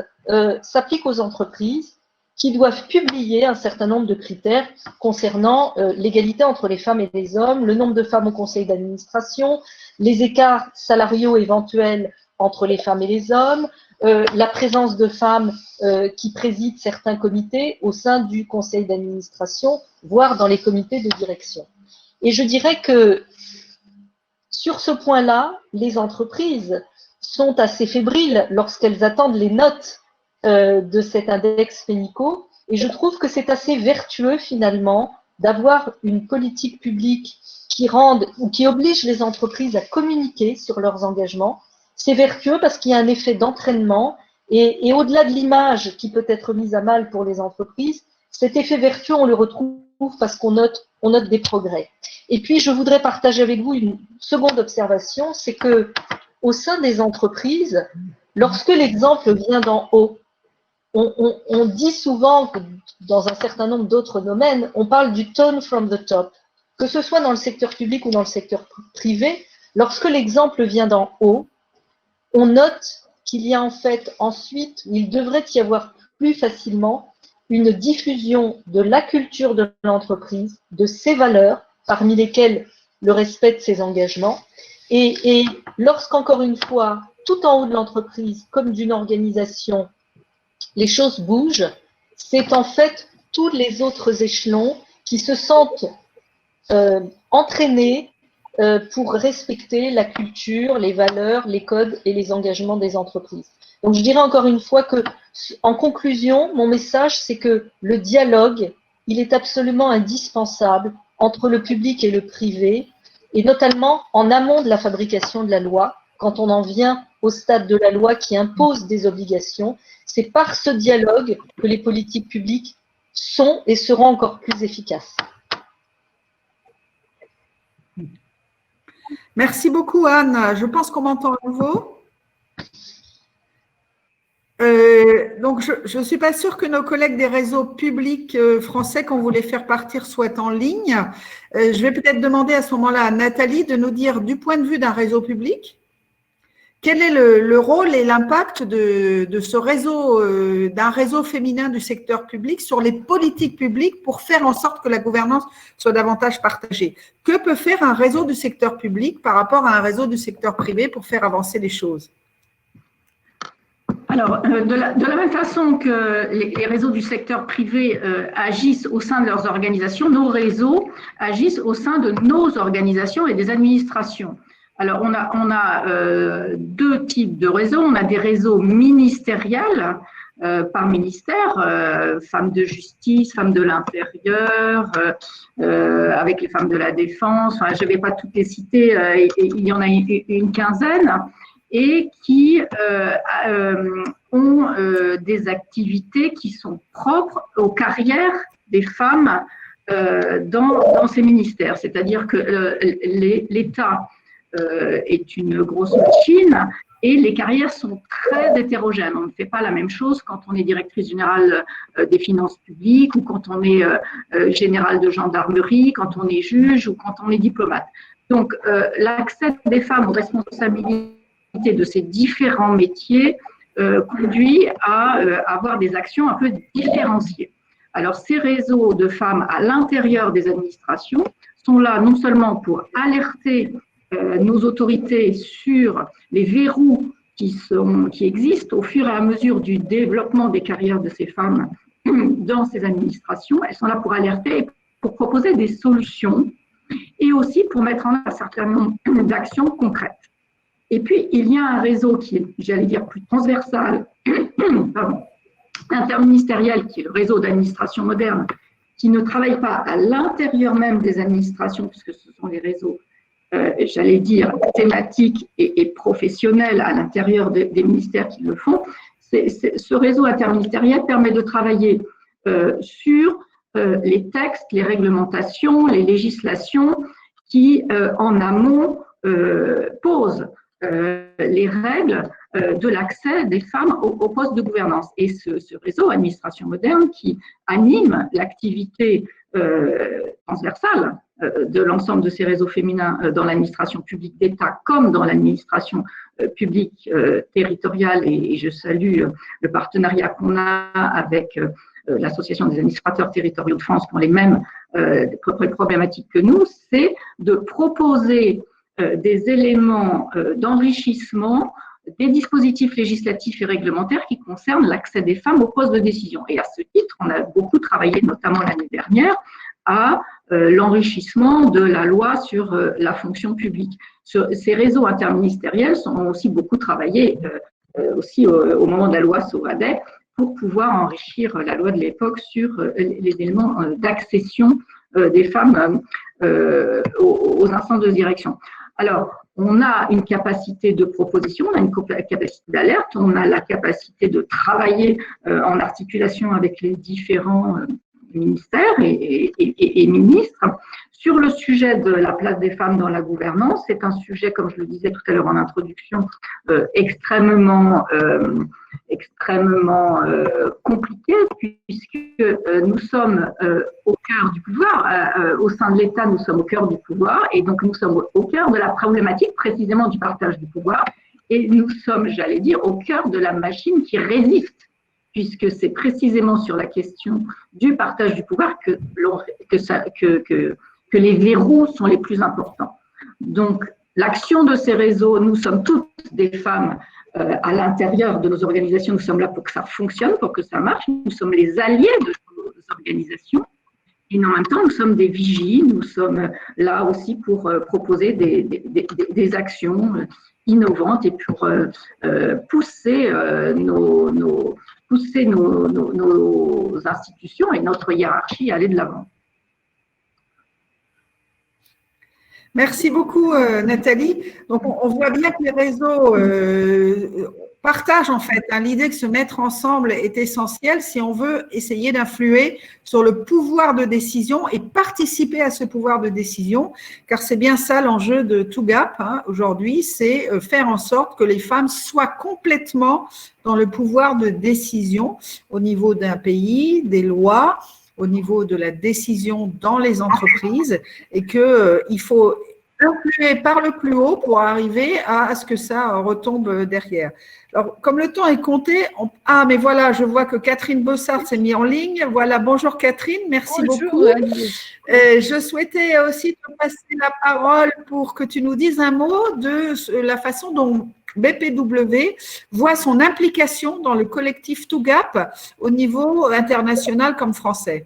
s'applique aux entreprises qui doivent publier un certain nombre de critères concernant l'égalité entre les femmes et les hommes, le nombre de femmes au conseil d'administration, les écarts salariaux éventuels entre les femmes et les hommes, la présence de femmes qui président certains comités au sein du conseil d'administration, voire dans les comités de direction. Et je dirais que sur ce point-là, les entreprises sont assez fébriles lorsqu'elles attendent les notes de cet index Pénicaud, et je trouve que c'est assez vertueux finalement d'avoir une politique publique qui rende ou qui oblige les entreprises à communiquer sur leurs engagements. C'est vertueux parce qu'il y a un effet d'entraînement et au-delà de l'image qui peut être mise à mal pour les entreprises, cet effet vertueux, on le retrouve parce qu'on note des progrès. Et puis, je voudrais partager avec vous une seconde observation, c'est que au sein des entreprises, lorsque l'exemple vient d'en haut, on dit souvent que dans un certain nombre d'autres domaines, on parle du tone from the top. Que ce soit dans le secteur public ou dans le secteur privé, lorsque l'exemple vient d'en haut, on note qu'il y a en fait ensuite, il devrait y avoir plus facilement une diffusion de la culture de l'entreprise, de ses valeurs, parmi lesquelles le respect de ses engagements. Et lorsqu'encore une fois, tout en haut de l'entreprise, comme d'une organisation, les choses bougent, c'est en fait tous les autres échelons qui se sentent entraînés pour respecter la culture, les valeurs, les codes et les engagements des entreprises. Donc je dirais encore une fois que, en conclusion, mon message, c'est que le dialogue, il est absolument indispensable entre le public et le privé, et notamment en amont de la fabrication de la loi, quand on en vient au stade de la loi qui impose des obligations. C'est par ce dialogue que les politiques publiques sont et seront encore plus efficaces. Merci beaucoup, Anne. Je pense qu'on m'entend à nouveau. Donc, je ne suis pas sûre que nos collègues des réseaux publics français qu'on voulait faire partir soient en ligne. Je vais peut-être demander à ce moment-là à Nathalie de nous dire, du point de vue d'un réseau public, quel est le rôle et l'impact de ce réseau, d'un réseau féminin du secteur public sur les politiques publiques pour faire en sorte que la gouvernance soit davantage partagée? Que peut faire un réseau du secteur public par rapport à un réseau du secteur privé pour faire avancer les choses? Alors, de la même façon que les réseaux du secteur privé agissent au sein de leurs organisations, nos réseaux agissent au sein de nos organisations et des administrations. Alors, on a deux types de réseaux. On a des réseaux ministériels par ministère, femmes de justice, femmes de l'intérieur, avec les femmes de la défense. Enfin, je ne vais pas toutes les citer, il y en a une quinzaine, et qui ont des activités qui sont propres aux carrières des femmes dans ces ministères. C'est-à-dire que l'État est une grosse machine et les carrières sont très hétérogènes. On ne fait pas la même chose quand on est directrice générale des finances publiques ou quand on est général de gendarmerie, quand on est juge ou quand on est diplomate. Donc, l'accès des femmes aux responsabilités de ces différents métiers conduit à avoir des actions un peu différenciées. Alors, ces réseaux de femmes à l'intérieur des administrations sont là non seulement pour alerter nos autorités sur les verrous qui existent au fur et à mesure du développement des carrières de ces femmes dans ces administrations. Elles sont là pour alerter, pour proposer des solutions et aussi pour mettre en œuvre un certain nombre d'actions concrètes. Et puis, il y a un réseau qui est, j'allais dire, plus transversal, interministériel, qui est le réseau d'administration moderne, qui ne travaille pas à l'intérieur même des administrations, puisque ce sont des réseaux, j'allais dire, thématiques et professionnels à l'intérieur des ministères qui le font. Ce réseau interministériel permet de travailler sur les textes, les réglementations, les législations qui, en amont, posent les règles de l'accès des femmes au poste de gouvernance. Et ce réseau Administration Moderne qui anime l'activité transversale de l'ensemble de ces réseaux féminins dans l'administration publique d'État comme dans l'administration publique territoriale, et je salue le partenariat qu'on a avec l'Association des administrateurs territoriaux de France qui ont les mêmes problématiques que nous, c'est de proposer des éléments d'enrichissement des dispositifs législatifs et réglementaires qui concernent l'accès des femmes aux postes de décision. Et à ce titre, on a beaucoup travaillé, notamment l'année dernière, à l'enrichissement de la loi sur la fonction publique. Ces réseaux interministériels ont aussi beaucoup travaillé aussi au moment de la loi Sauvadet pour pouvoir enrichir la loi de l'époque sur les éléments d'accession des femmes aux instances de direction. Alors, on a une capacité de proposition, on a une capacité d'alerte, on a la capacité de travailler en articulation avec les différents ministères et ministres. Sur le sujet de la place des femmes dans la gouvernance, c'est un sujet, comme je le disais tout à l'heure en introduction, extrêmement compliqué, puisque nous sommes au cœur du pouvoir, au sein de l'État, nous sommes au cœur du pouvoir, et donc nous sommes au cœur de la problématique précisément du partage du pouvoir, et nous sommes, j'allais dire, au cœur de la machine qui résiste, puisque c'est précisément sur la question du partage du pouvoir que les verrous sont les plus importants. Donc, l'action de ces réseaux, nous sommes toutes des femmes à l'intérieur de nos organisations, nous sommes là pour que ça fonctionne, pour que ça marche, nous sommes les alliés de nos organisations, et en même temps, nous sommes des vigies, nous sommes là aussi pour proposer des actions innovantes et pour pousser nos institutions et notre hiérarchie à aller de l'avant. Merci beaucoup, Nathalie. Donc, on voit bien que les réseaux partagent en fait l'idée que se mettre ensemble est essentiel si on veut essayer d'influer sur le pouvoir de décision et participer à ce pouvoir de décision, car c'est bien ça l'enjeu de TOGAP aujourd'hui, c'est faire en sorte que les femmes soient complètement dans le pouvoir de décision au niveau d'un pays, des lois, au niveau de la décision dans les entreprises, et qu'il faut influer par le plus haut pour arriver à ce que ça retombe derrière. Alors, comme le temps est compté, mais voilà, je vois que Catherine Bossard s'est mise en ligne. Voilà, bonjour Catherine, merci beaucoup. Je souhaitais aussi te passer la parole pour que tu nous dises un mot de la façon dont BPW voit son implication dans le collectif TOGAP au niveau international comme français.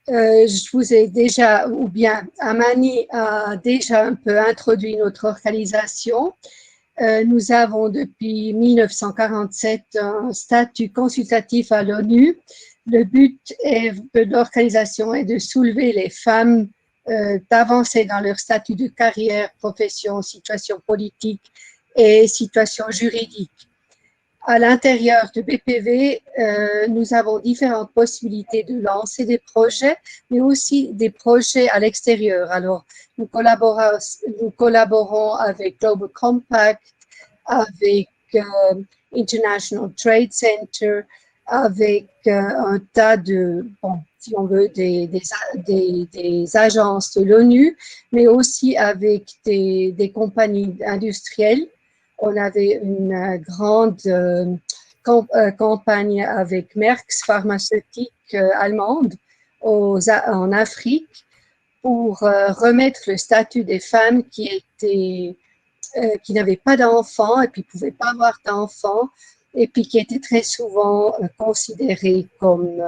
Je vous ai déjà, ou bien Amani a déjà un peu introduit notre organisation. Nous avons depuis 1947 un statut consultatif à l'ONU. Le but de l'organisation est de soulever les femmes, d'avancer dans leur statut de carrière, profession, situation politique et situation juridique. À l'intérieur de BPW, nous avons différentes possibilités de lancer des projets, mais aussi des projets à l'extérieur. Alors, nous collaborons avec Global Compact, avec International Trade Center, avec un tas de, si on veut, des agences de l'ONU, mais aussi avec des compagnies industrielles. On avait une grande campagne avec Merck pharmaceutique allemande en Afrique pour remettre le statut des femmes qui n'avaient pas d'enfants et puis ne pouvaient pas avoir d'enfants et puis qui étaient très souvent considérées comme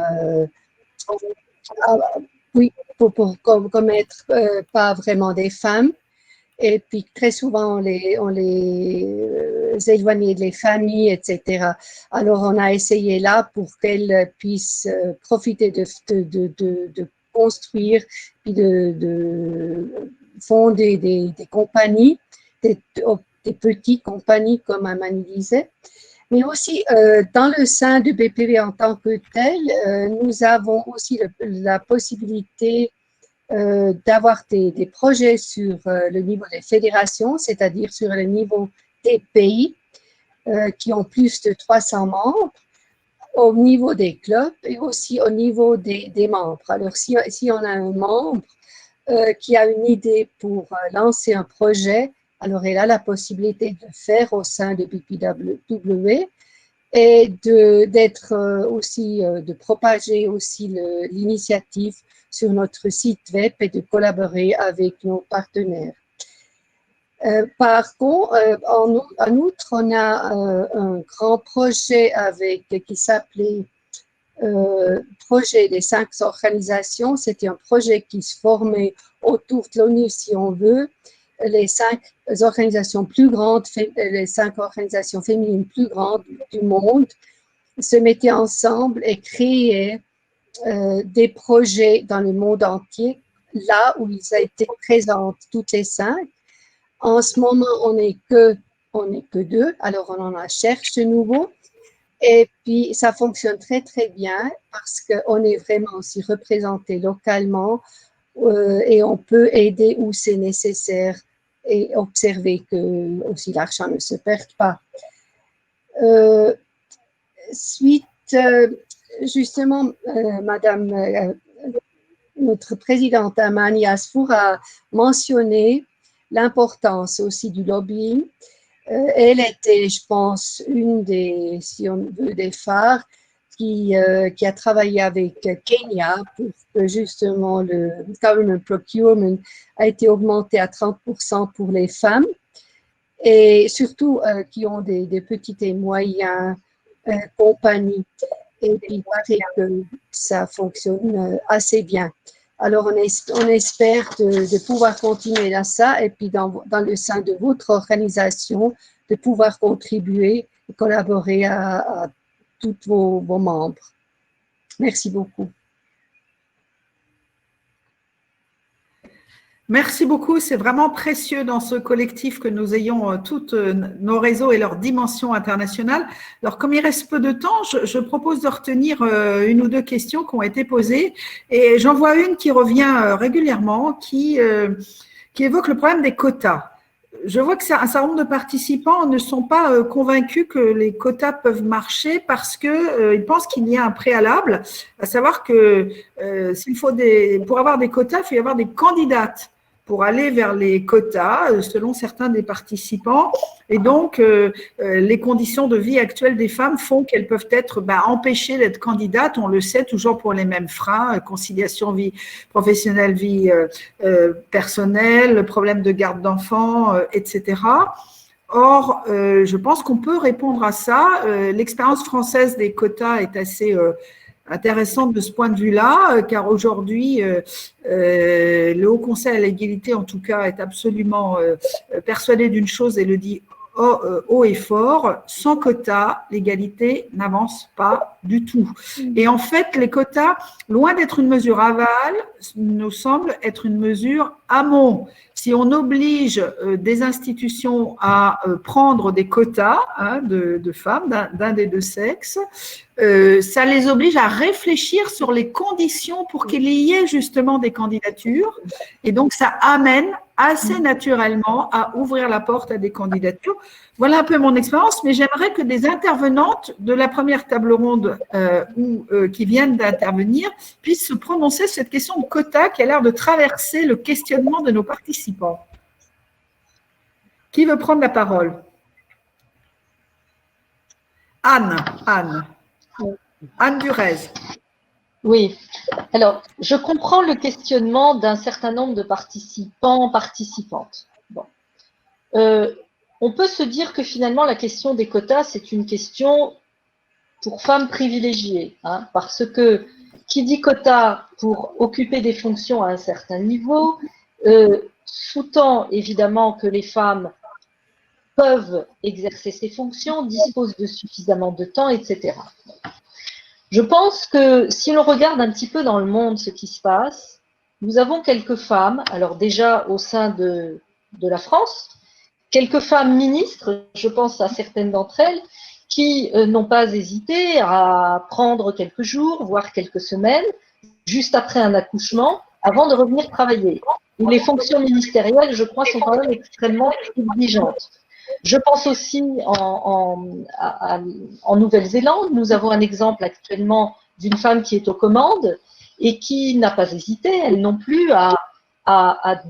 être pas vraiment des femmes. Et puis, très souvent, on les éloignait des familles, etc. Alors, on a essayé là pour qu'elles puissent profiter de construire, puis de fonder des compagnies, des petites compagnies, comme Amani disait. Mais aussi, dans le sein du BPV en tant que tel, nous avons aussi la possibilité d'avoir des projets sur le niveau des fédérations, c'est-à-dire sur le niveau des pays qui ont plus de 300 membres, au niveau des clubs et aussi au niveau des membres. Alors, si on a un membre qui a une idée pour lancer un projet, alors il a la possibilité de faire au sein de BPW et d'être aussi, de propager aussi l'initiative sur notre site web et de collaborer avec nos partenaires. Par contre, en outre, on a un grand projet qui s'appelait Projet des 5 organisations. C'était un projet qui se formait autour de l'ONU, si on veut. Les 5 organisations plus grandes, les 5 organisations féminines plus grandes du monde se mettaient ensemble et créaient des projets dans le monde entier, là où ils étaient présentes toutes les 5. En ce moment, on n'est que 2, alors on en cherche de nouveau. Et puis, ça fonctionne très, très bien parce qu'on est vraiment aussi représenté localement et on peut aider où c'est nécessaire et observer que aussi l'argent ne se perd pas. Justement, Madame, notre présidente Amani Asfour a mentionné l'importance aussi du lobbying. Elle était, je pense, une des, si on veut, des phares qui a travaillé avec Kenya pour que justement le government procurement a été augmenté à 30% pour les femmes et surtout qui ont des petites et moyennes compagnies. Et puis, il paraît que ça fonctionne assez bien. Alors, on espère de pouvoir continuer à ça et puis dans le sein de votre organisation, de pouvoir contribuer et collaborer à tous vos membres. Merci beaucoup. Merci beaucoup, c'est vraiment précieux dans ce collectif que nous ayons tous nos réseaux et leur dimension internationale. Alors, comme il reste peu de temps, je propose de retenir une ou deux questions qui ont été posées et j'en vois une qui revient régulièrement, qui évoque le problème des quotas. Je vois que un certain nombre de participants ne sont pas convaincus que les quotas peuvent marcher parce qu'ils pensent qu'il y a un préalable, à savoir que pour avoir des quotas, il faut y avoir des candidates pour aller vers les quotas, selon certains des participants. Et donc, les conditions de vie actuelles des femmes font qu'elles peuvent être empêchées d'être candidates, on le sait, toujours pour les mêmes freins, conciliation vie professionnelle, vie personnelle, problème de garde d'enfants, etc. Or, je pense qu'on peut répondre à ça. L'expérience française des quotas est assez intéressante de ce point de vue-là, car aujourd'hui, le Haut Conseil à l'égalité, en tout cas, est absolument persuadé d'une chose et le dit haut et fort, sans quotas, l'égalité n'avance pas du tout. Et en fait, les quotas, loin d'être une mesure aval, nous semble être une mesure amont. Si on oblige des institutions à prendre des quotas de femmes d'un des deux sexes, ça les oblige à réfléchir sur les conditions pour qu'il y ait justement des candidatures. Et donc, ça amène assez naturellement à ouvrir la porte à des candidatures. Voilà un peu mon expérience, mais j'aimerais que des intervenantes de la première table ronde qui viennent d'intervenir puissent se prononcer sur cette question de quota qui a l'air de traverser le questionnement de nos participants. Qui veut prendre la parole? Anne Durez. Oui, alors je comprends le questionnement d'un certain nombre de participants, participantes. Bon. On peut se dire que finalement la question des quotas, c'est une question pour femmes privilégiées, parce que qui dit quota pour occuper des fonctions à un certain niveau, sous-tend évidemment que les femmes peuvent exercer ces fonctions, disposent de suffisamment de temps, etc. Je pense que si l'on regarde un petit peu dans le monde ce qui se passe, nous avons quelques femmes, alors déjà au sein de la France, quelques femmes ministres, je pense à certaines d'entre elles, qui n'ont pas hésité à prendre quelques jours, voire quelques semaines, juste après un accouchement, avant de revenir travailler. Où les fonctions ministérielles, je crois, sont quand même extrêmement exigeantes. Je pense aussi en Nouvelle-Zélande. Nous avons un exemple actuellement d'une femme qui est aux commandes et qui n'a pas hésité, elle non plus, à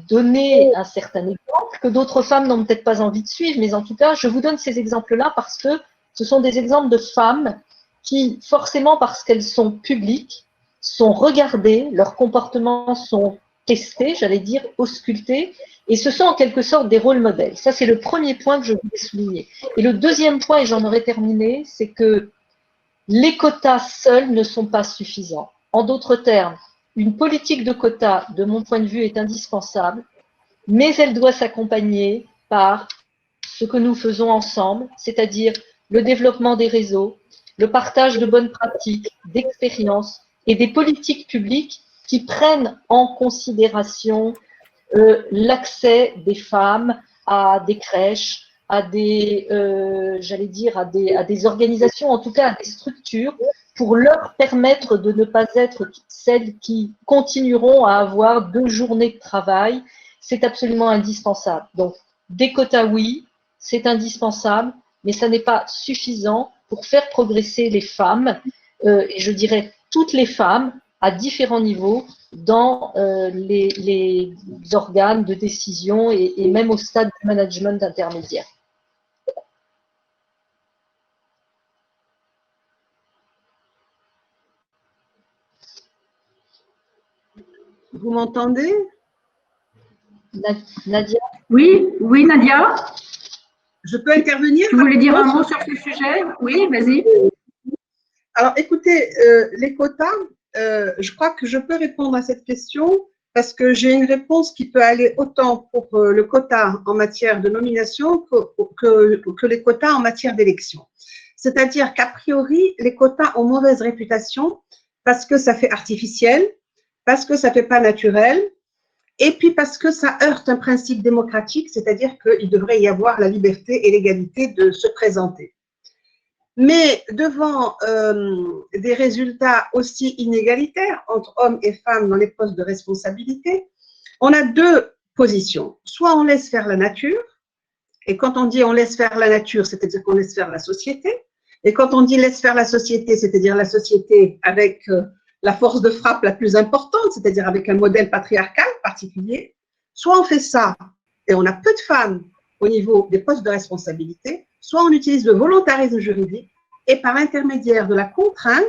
donner un certain exemple que d'autres femmes n'ont peut-être pas envie de suivre. Mais en tout cas, je vous donne ces exemples-là parce que ce sont des exemples de femmes qui, forcément parce qu'elles sont publiques, sont regardées, leurs comportements sont testés, j'allais dire, auscultés, et ce sont en quelque sorte des rôles modèles. Ça, c'est le premier point que je voulais souligner. Et le deuxième point, et j'en aurai terminé, c'est que les quotas seuls ne sont pas suffisants. En d'autres termes, une politique de quotas, de mon point de vue, est indispensable, mais elle doit s'accompagner par ce que nous faisons ensemble, c'est-à-dire le développement des réseaux, le partage de bonnes pratiques, d'expériences et des politiques publiques qui prennent en considération l'accès des femmes à des crèches, à des, j'allais dire, à des organisations, en tout cas à des structures, pour leur permettre de ne pas être celles qui continueront à avoir 2 journées de travail. C'est absolument indispensable. Donc, des quotas, oui, c'est indispensable, mais ça n'est pas suffisant pour faire progresser les femmes, et je dirais toutes les femmes, à différents niveaux, dans les organes de décision et même au stade de management intermédiaire. Vous m'entendez? Nadia? Oui, oui, Nadia. Je peux intervenir? Tu voulais dire un mot sur ce sujet? Oui, vas-y. Alors, écoutez, les quotas, je crois que je peux répondre à cette question parce que j'ai une réponse qui peut aller autant pour le quota en matière de nomination que les quotas en matière d'élection. C'est-à-dire qu'a priori, les quotas ont mauvaise réputation parce que ça fait artificiel, parce que ça fait pas naturel, et puis parce que ça heurte un principe démocratique, c'est-à-dire qu'il devrait y avoir la liberté et l'égalité de se présenter. Mais devant des résultats aussi inégalitaires entre hommes et femmes dans les postes de responsabilité, on a 2 positions. Soit on laisse faire la nature, et quand on dit on laisse faire la nature, c'est-à-dire qu'on laisse faire la société, et quand on dit laisse faire la société, c'est-à-dire la société avec la force de frappe la plus importante, c'est-à-dire avec un modèle patriarcal particulier, soit on fait ça et on a peu de femmes au niveau des postes de responsabilité, soit on utilise le volontarisme juridique et par l'intermédiaire de la contrainte,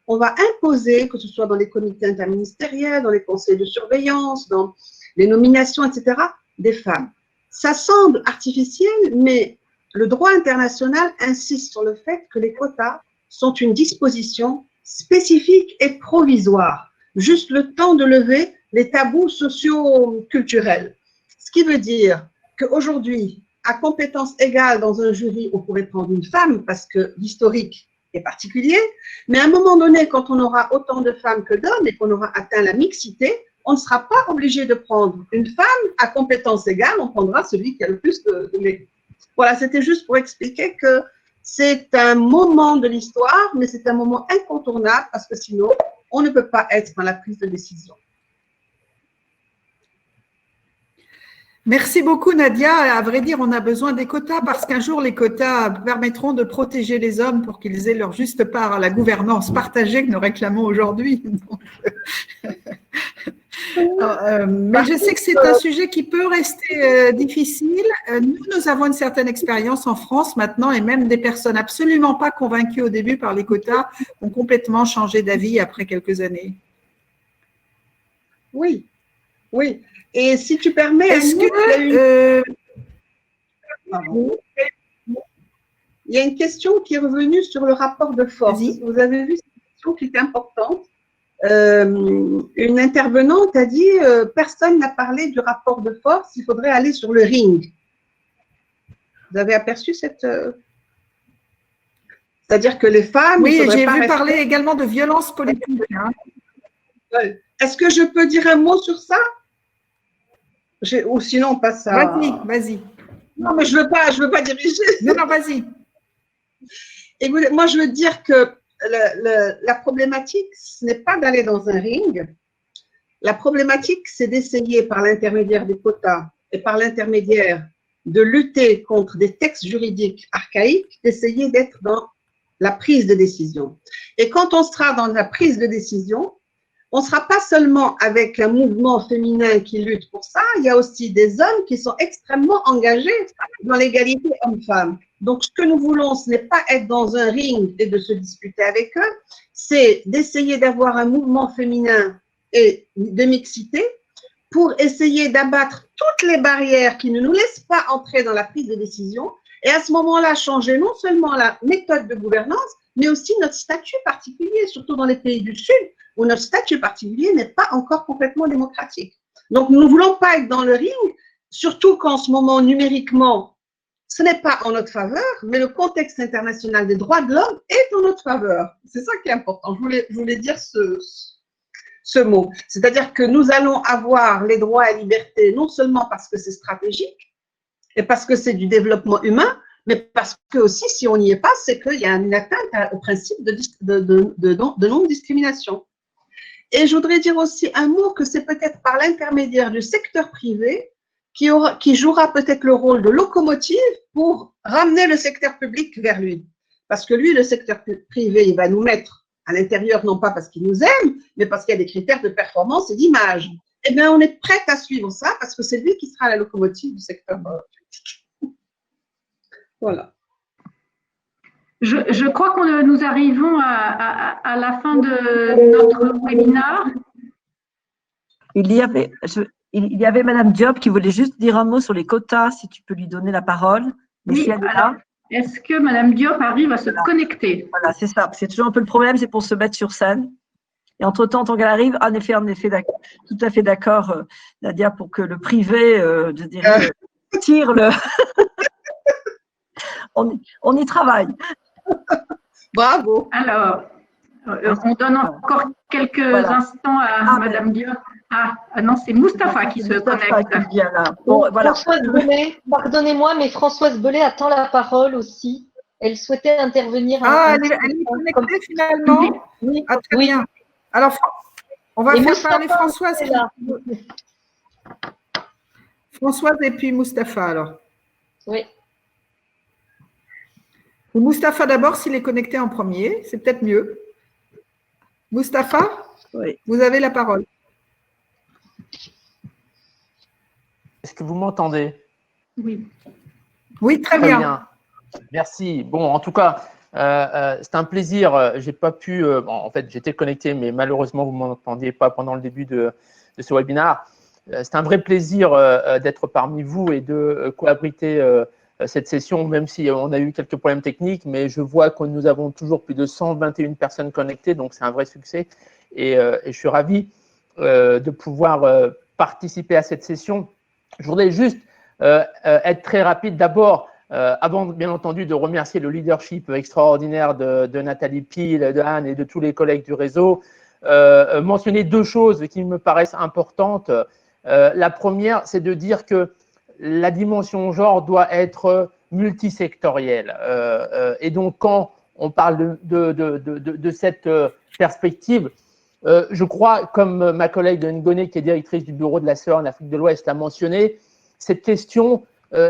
on va imposer, que ce soit dans les comités interministériels, dans les conseils de surveillance, dans les nominations, etc., des femmes. Ça semble artificiel, mais le droit international insiste sur le fait que les quotas sont une disposition spécifique et provisoire, juste le temps de lever les tabous socio-culturels. Ce qui veut dire qu'aujourd'hui, à compétences égales dans un jury, on pourrait prendre une femme parce que l'historique est particulier, mais à un moment donné, quand on aura autant de femmes que d'hommes et qu'on aura atteint la mixité, on ne sera pas obligé de prendre une femme à compétences égales, on prendra celui qui a le plus de mérite. Voilà, c'était juste pour expliquer que c'est un moment de l'histoire, mais c'est un moment incontournable parce que sinon, on ne peut pas être dans la prise de décision. Merci beaucoup, Nadia. À vrai dire, on a besoin des quotas parce qu'un jour, les quotas permettront de protéger les hommes pour qu'ils aient leur juste part à la gouvernance partagée que nous réclamons aujourd'hui. Mais je sais que c'est un sujet qui peut rester difficile. Nous avons une certaine expérience en France maintenant et même des personnes absolument pas convaincues au début par les quotas ont complètement changé d'avis après quelques années. Oui, oui. Et si tu permets, est-ce que il y a une question qui est revenue sur le rapport de force. Vous avez vu cette question qui est importante. Une intervenante a dit personne n'a parlé du rapport de force, il faudrait aller sur le ring. Vous avez aperçu cette… C'est-à-dire que les femmes… Oui, j'ai vu parler également de violence politique. Hein. Est-ce que je peux dire un mot sur ça? Ou sinon on passe à… Vas-y. Non, mais je veux pas diriger. Non, vas-y. Écoutez, moi, je veux dire que la problématique, ce n'est pas d'aller dans un ring. La problématique, c'est d'essayer par l'intermédiaire des quotas et par l'intermédiaire de lutter contre des textes juridiques archaïques, d'essayer d'être dans la prise de décision. Et quand on sera dans la prise de décision, on ne sera pas seulement avec un mouvement féminin qui lutte pour ça, il y a aussi des hommes qui sont extrêmement engagés dans l'égalité homme-femme. Donc, ce que nous voulons, ce n'est pas être dans un ring et de se disputer avec eux, c'est d'essayer d'avoir un mouvement féminin et de mixité pour essayer d'abattre toutes les barrières qui ne nous laissent pas entrer dans la prise de décision et à ce moment-là, changer non seulement la méthode de gouvernance, mais aussi notre statut particulier, surtout dans les pays du Sud, où notre statut particulier n'est pas encore complètement démocratique. Donc, nous ne voulons pas être dans le ring, surtout qu'en ce moment, numériquement, ce n'est pas en notre faveur, mais le contexte international des droits de l'homme est en notre faveur. C'est ça qui est important. Je voulais dire ce mot. C'est-à-dire que nous allons avoir les droits et libertés, non seulement parce que c'est stratégique et parce que c'est du développement humain, mais parce que aussi, si on n'y est pas, c'est qu'il y a une atteinte au principe de non-discrimination. Et je voudrais dire aussi un mot que c'est peut-être par l'intermédiaire du secteur privé qui jouera peut-être le rôle de locomotive pour ramener le secteur public vers lui. Parce que lui, le secteur privé, il va nous mettre à l'intérieur, non pas parce qu'il nous aime, mais parce qu'il y a des critères de performance et d'image. Eh bien, on est prêt à suivre ça parce que c'est lui qui sera la locomotive du secteur public. Voilà. Je crois que nous arrivons à la fin de notre webinaire. Il y avait Madame Diop qui voulait juste dire un mot sur les quotas, si tu peux lui donner la parole. Mais Oui, si elle est alors, là. est-ce que Madame Diop arrive à se connecter? Voilà, c'est ça. C'est toujours un peu le problème, c'est pour se mettre sur scène. Et entre-temps, tant qu'elle arrive, en effet, tout à fait d'accord, Nadia, pour que le privé, je dirais, tire le… on y travaille. Bravo. Alors, on donne encore quelques instants à Madame Diop. Ah non, c'est Mustapha qui se connecte. Qui vient là. Bon, voilà. Françoise Belay, pardonnez-moi, mais Françoise Belay attend la parole aussi. Elle souhaitait intervenir. Ah, elle est connectée finalement. Oui. Ah, très bien. Alors, on va faire parler Françoise. Françoise et puis Mustapha alors. Oui. Ou Mustapha d'abord s'il est connecté en premier, c'est peut-être mieux. Mustapha, oui. Vous avez la parole. Est-ce que vous m'entendez? Oui. Oui, très bien. Merci. Bon, en tout cas, c'est un plaisir. J'ai pas pu, en fait, j'étais connecté, mais malheureusement, vous ne m'entendiez pas pendant le début de ce webinaire. C'est un vrai plaisir d'être parmi vous et de coabriter cette session, même si on a eu quelques problèmes techniques, mais je vois que nous avons toujours plus de 121 personnes connectées, donc c'est un vrai succès. Et je suis ravi de pouvoir participer à cette session. Je voudrais juste être très rapide. D'abord, avant bien entendu de remercier le leadership extraordinaire de Nathalie Pile, de Anne et de tous les collègues du réseau, mentionner deux choses qui me paraissent importantes. La première, c'est de dire que la dimension genre doit être multisectorielle. Et donc, quand on parle de cette perspective, je crois, comme ma collègue Ngoné, qui est directrice du bureau de la sœur en Afrique de l'Ouest, l'a mentionné, cette question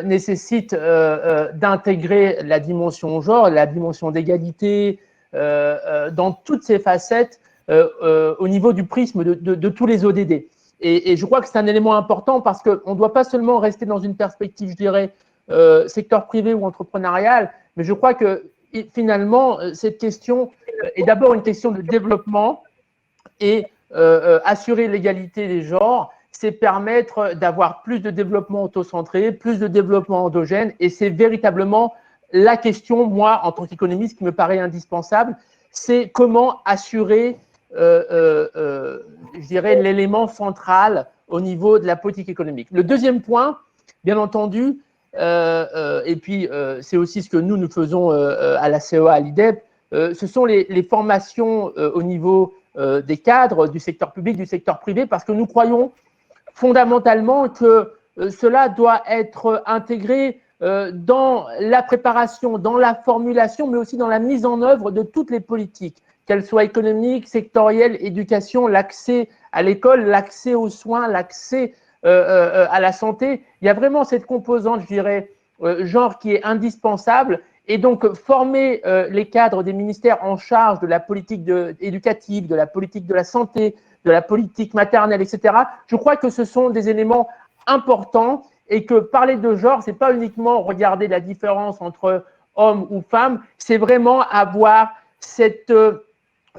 nécessite d'intégrer la dimension genre, la dimension d'égalité, dans toutes ses facettes, au niveau du prisme de tous les ODD. Et je crois que c'est un élément important parce qu'on ne doit pas seulement rester dans une perspective, je dirais, secteur privé ou entrepreneurial, mais je crois que finalement, cette question est d'abord une question de développement et assurer l'égalité des genres, c'est permettre d'avoir plus de développement autocentré, plus de développement endogène, et c'est véritablement la question, moi, en tant qu'économiste, qui me paraît indispensable, c'est comment assurer je dirais, l'élément central au niveau de la politique économique. Le deuxième point, bien entendu, et puis c'est aussi ce que nous faisons à la CEA, à l'IDEP, ce sont les formations au niveau des cadres du secteur public, du secteur privé, parce que nous croyons fondamentalement que cela doit être intégré dans la préparation, dans la formulation, mais aussi dans la mise en œuvre de toutes les politiques, qu'elles soient économiques, sectorielles, éducation, l'accès à l'école, l'accès aux soins, l'accès à la santé. Il y a vraiment cette composante, je dirais, genre qui est indispensable. Et donc, former les cadres des ministères en charge de la politique éducative, de la politique de la santé, de la politique maternelle, etc., je crois que ce sont des éléments importants et que parler de genre, ce n'est pas uniquement regarder la différence entre hommes ou femmes, c'est vraiment avoir cette,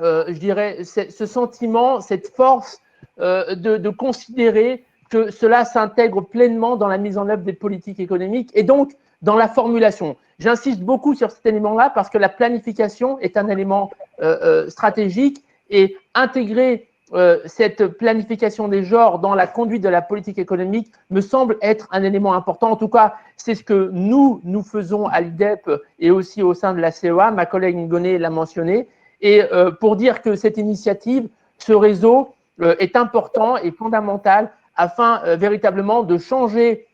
je dirais, ce sentiment, cette force de considérer que cela s'intègre pleinement dans la mise en œuvre des politiques économiques et donc dans la formulation. J'insiste beaucoup sur cet élément-là parce que la planification est un élément stratégique et intégrer cette planification des genres dans la conduite de la politique économique me semble être un élément important. En tout cas, c'est ce que nous faisons à l'IDEP et aussi au sein de la CEA. Ma collègue Ngoné l'a mentionné. Et pour dire que cette initiative, ce réseau est important et fondamental afin véritablement de changer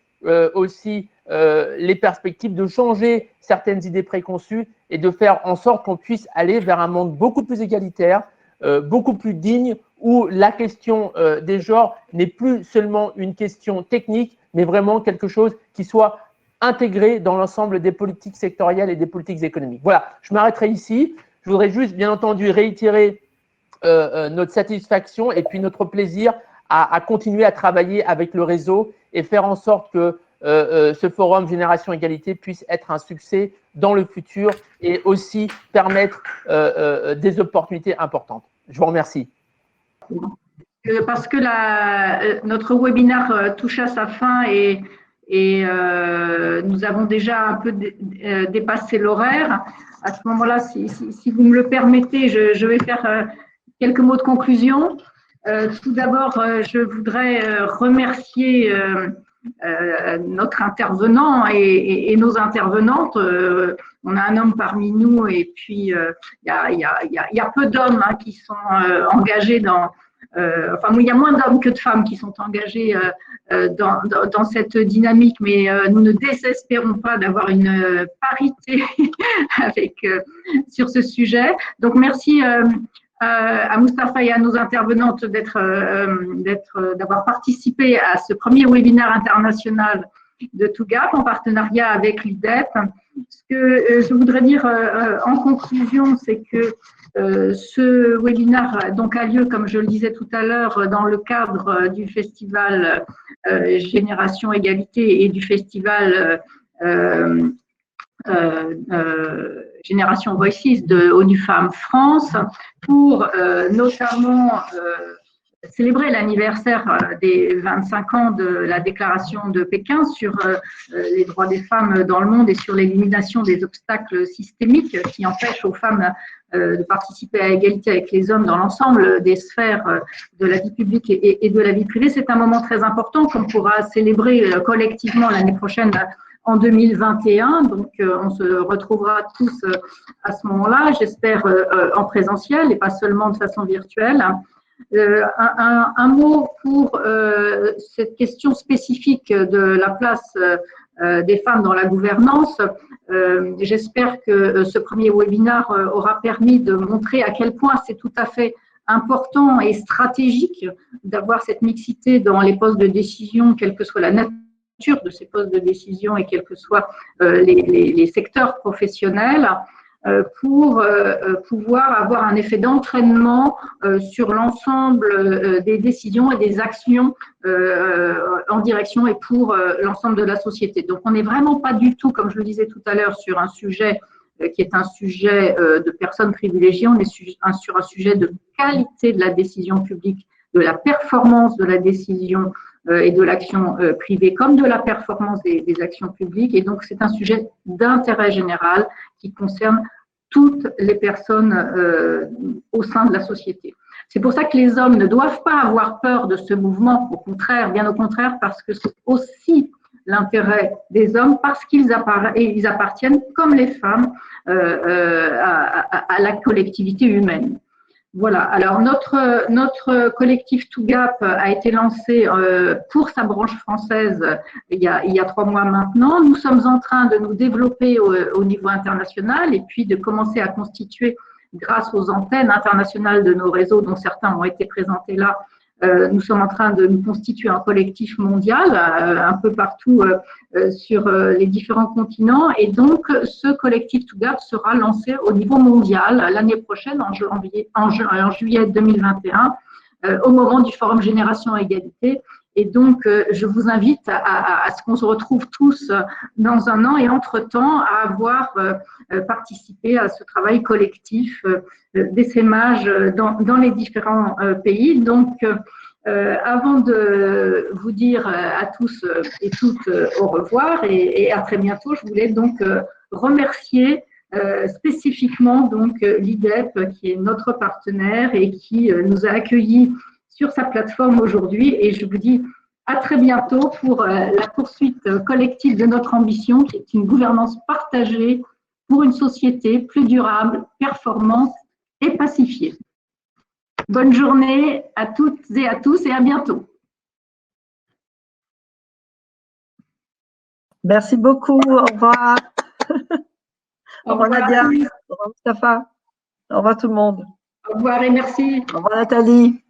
aussi les perspectives, de changer certaines idées préconçues et de faire en sorte qu'on puisse aller vers un monde beaucoup plus égalitaire, beaucoup plus digne, où la question des genres n'est plus seulement une question technique, mais vraiment quelque chose qui soit intégré dans l'ensemble des politiques sectorielles et des politiques économiques. Voilà, je m'arrêterai ici. Je voudrais juste, bien entendu, réitérer notre satisfaction et puis notre plaisir à continuer à travailler avec le réseau et faire en sorte que ce forum Génération Égalité puisse être un succès dans le futur et aussi permettre des opportunités importantes. Je vous remercie. Parce que notre webinaire touche à sa fin et nous avons déjà un peu dépassé l'horaire. À ce moment-là, si vous me le permettez, je vais faire quelques mots de conclusion. Tout d'abord, je voudrais remercier notre intervenant et nos intervenantes. On a un homme parmi nous et puis il y a peu d'hommes qui sont engagés dans… enfin, il y a moins d'hommes que de femmes qui sont engagés dans cette dynamique, mais nous ne désespérons pas d'avoir une parité sur ce sujet. Donc, merci à Moustapha et à nos intervenantes d'avoir participé à ce premier webinaire international de TOGAP en partenariat avec l'IDEP. Ce que je voudrais dire en conclusion, c'est que ce webinaire donc a lieu, comme je le disais tout à l'heure, dans le cadre du festival Génération Égalité et du festival Génération Voices de ONU Femmes France pour notamment célébrer l'anniversaire des 25 ans de la déclaration de Pékin sur les droits des femmes dans le monde et sur l'élimination des obstacles systémiques qui empêchent aux femmes de participer à égalité avec les hommes dans l'ensemble des sphères de la vie publique et de la vie privée. C'est un moment très important qu'on pourra célébrer collectivement l'année prochaine en 2021. Donc, on se retrouvera tous à ce moment-là, j'espère en présentiel et pas seulement de façon virtuelle. Un mot pour cette question spécifique de la place des femmes dans la gouvernance. J'espère que ce premier webinaire aura permis de montrer à quel point c'est tout à fait important et stratégique d'avoir cette mixité dans les postes de décision, quelle que soit la nature de ces postes de décision et quels que soient les secteurs professionnels, pour pouvoir avoir un effet d'entraînement sur l'ensemble des décisions et des actions en direction et pour l'ensemble de la société. Donc, on n'est vraiment pas du tout, comme je le disais tout à l'heure, sur un sujet qui est un sujet de personnes privilégiées, on est sur un sujet de qualité de la décision publique, de la performance de la décision et de l'action privée comme de la performance des actions publiques. Et donc, c'est un sujet d'intérêt général qui concerne toutes les personnes au sein de la société. C'est pour ça que les hommes ne doivent pas avoir peur de ce mouvement, au contraire, bien au contraire, parce que c'est aussi l'intérêt des hommes, parce qu'ils appartiennent, comme les femmes, à la collectivité humaine. Voilà, alors notre collectif TOGAP a été lancé pour sa branche française il y a 3 mois maintenant. Nous sommes en train de nous développer au niveau international et puis de commencer à constituer, grâce aux antennes internationales de nos réseaux, dont certains ont été présentés là, nous sommes en train de nous constituer un collectif mondial un peu partout sur les différents continents. Et donc, ce collectif TOGAP sera lancé au niveau mondial l'année prochaine, en juillet 2021, au moment du Forum Génération Égalité. Et donc, je vous invite à ce qu'on se retrouve tous dans un an et entre-temps à avoir participé à ce travail collectif d'essaimage dans les différents pays. Donc, avant de vous dire à tous et toutes au revoir et à très bientôt, je voulais donc remercier spécifiquement donc l'IDEP qui est notre partenaire et qui nous a accueillis sur sa plateforme aujourd'hui, et je vous dis à très bientôt pour la poursuite collective de notre ambition qui est une gouvernance partagée pour une société plus durable, performante et pacifiée. Bonne journée à toutes et à tous et à bientôt. Merci beaucoup. Au revoir. Au revoir Nadia. Au Au revoir Mustapha. Au revoir tout le monde. revoir et merci. Au revoir Nathalie.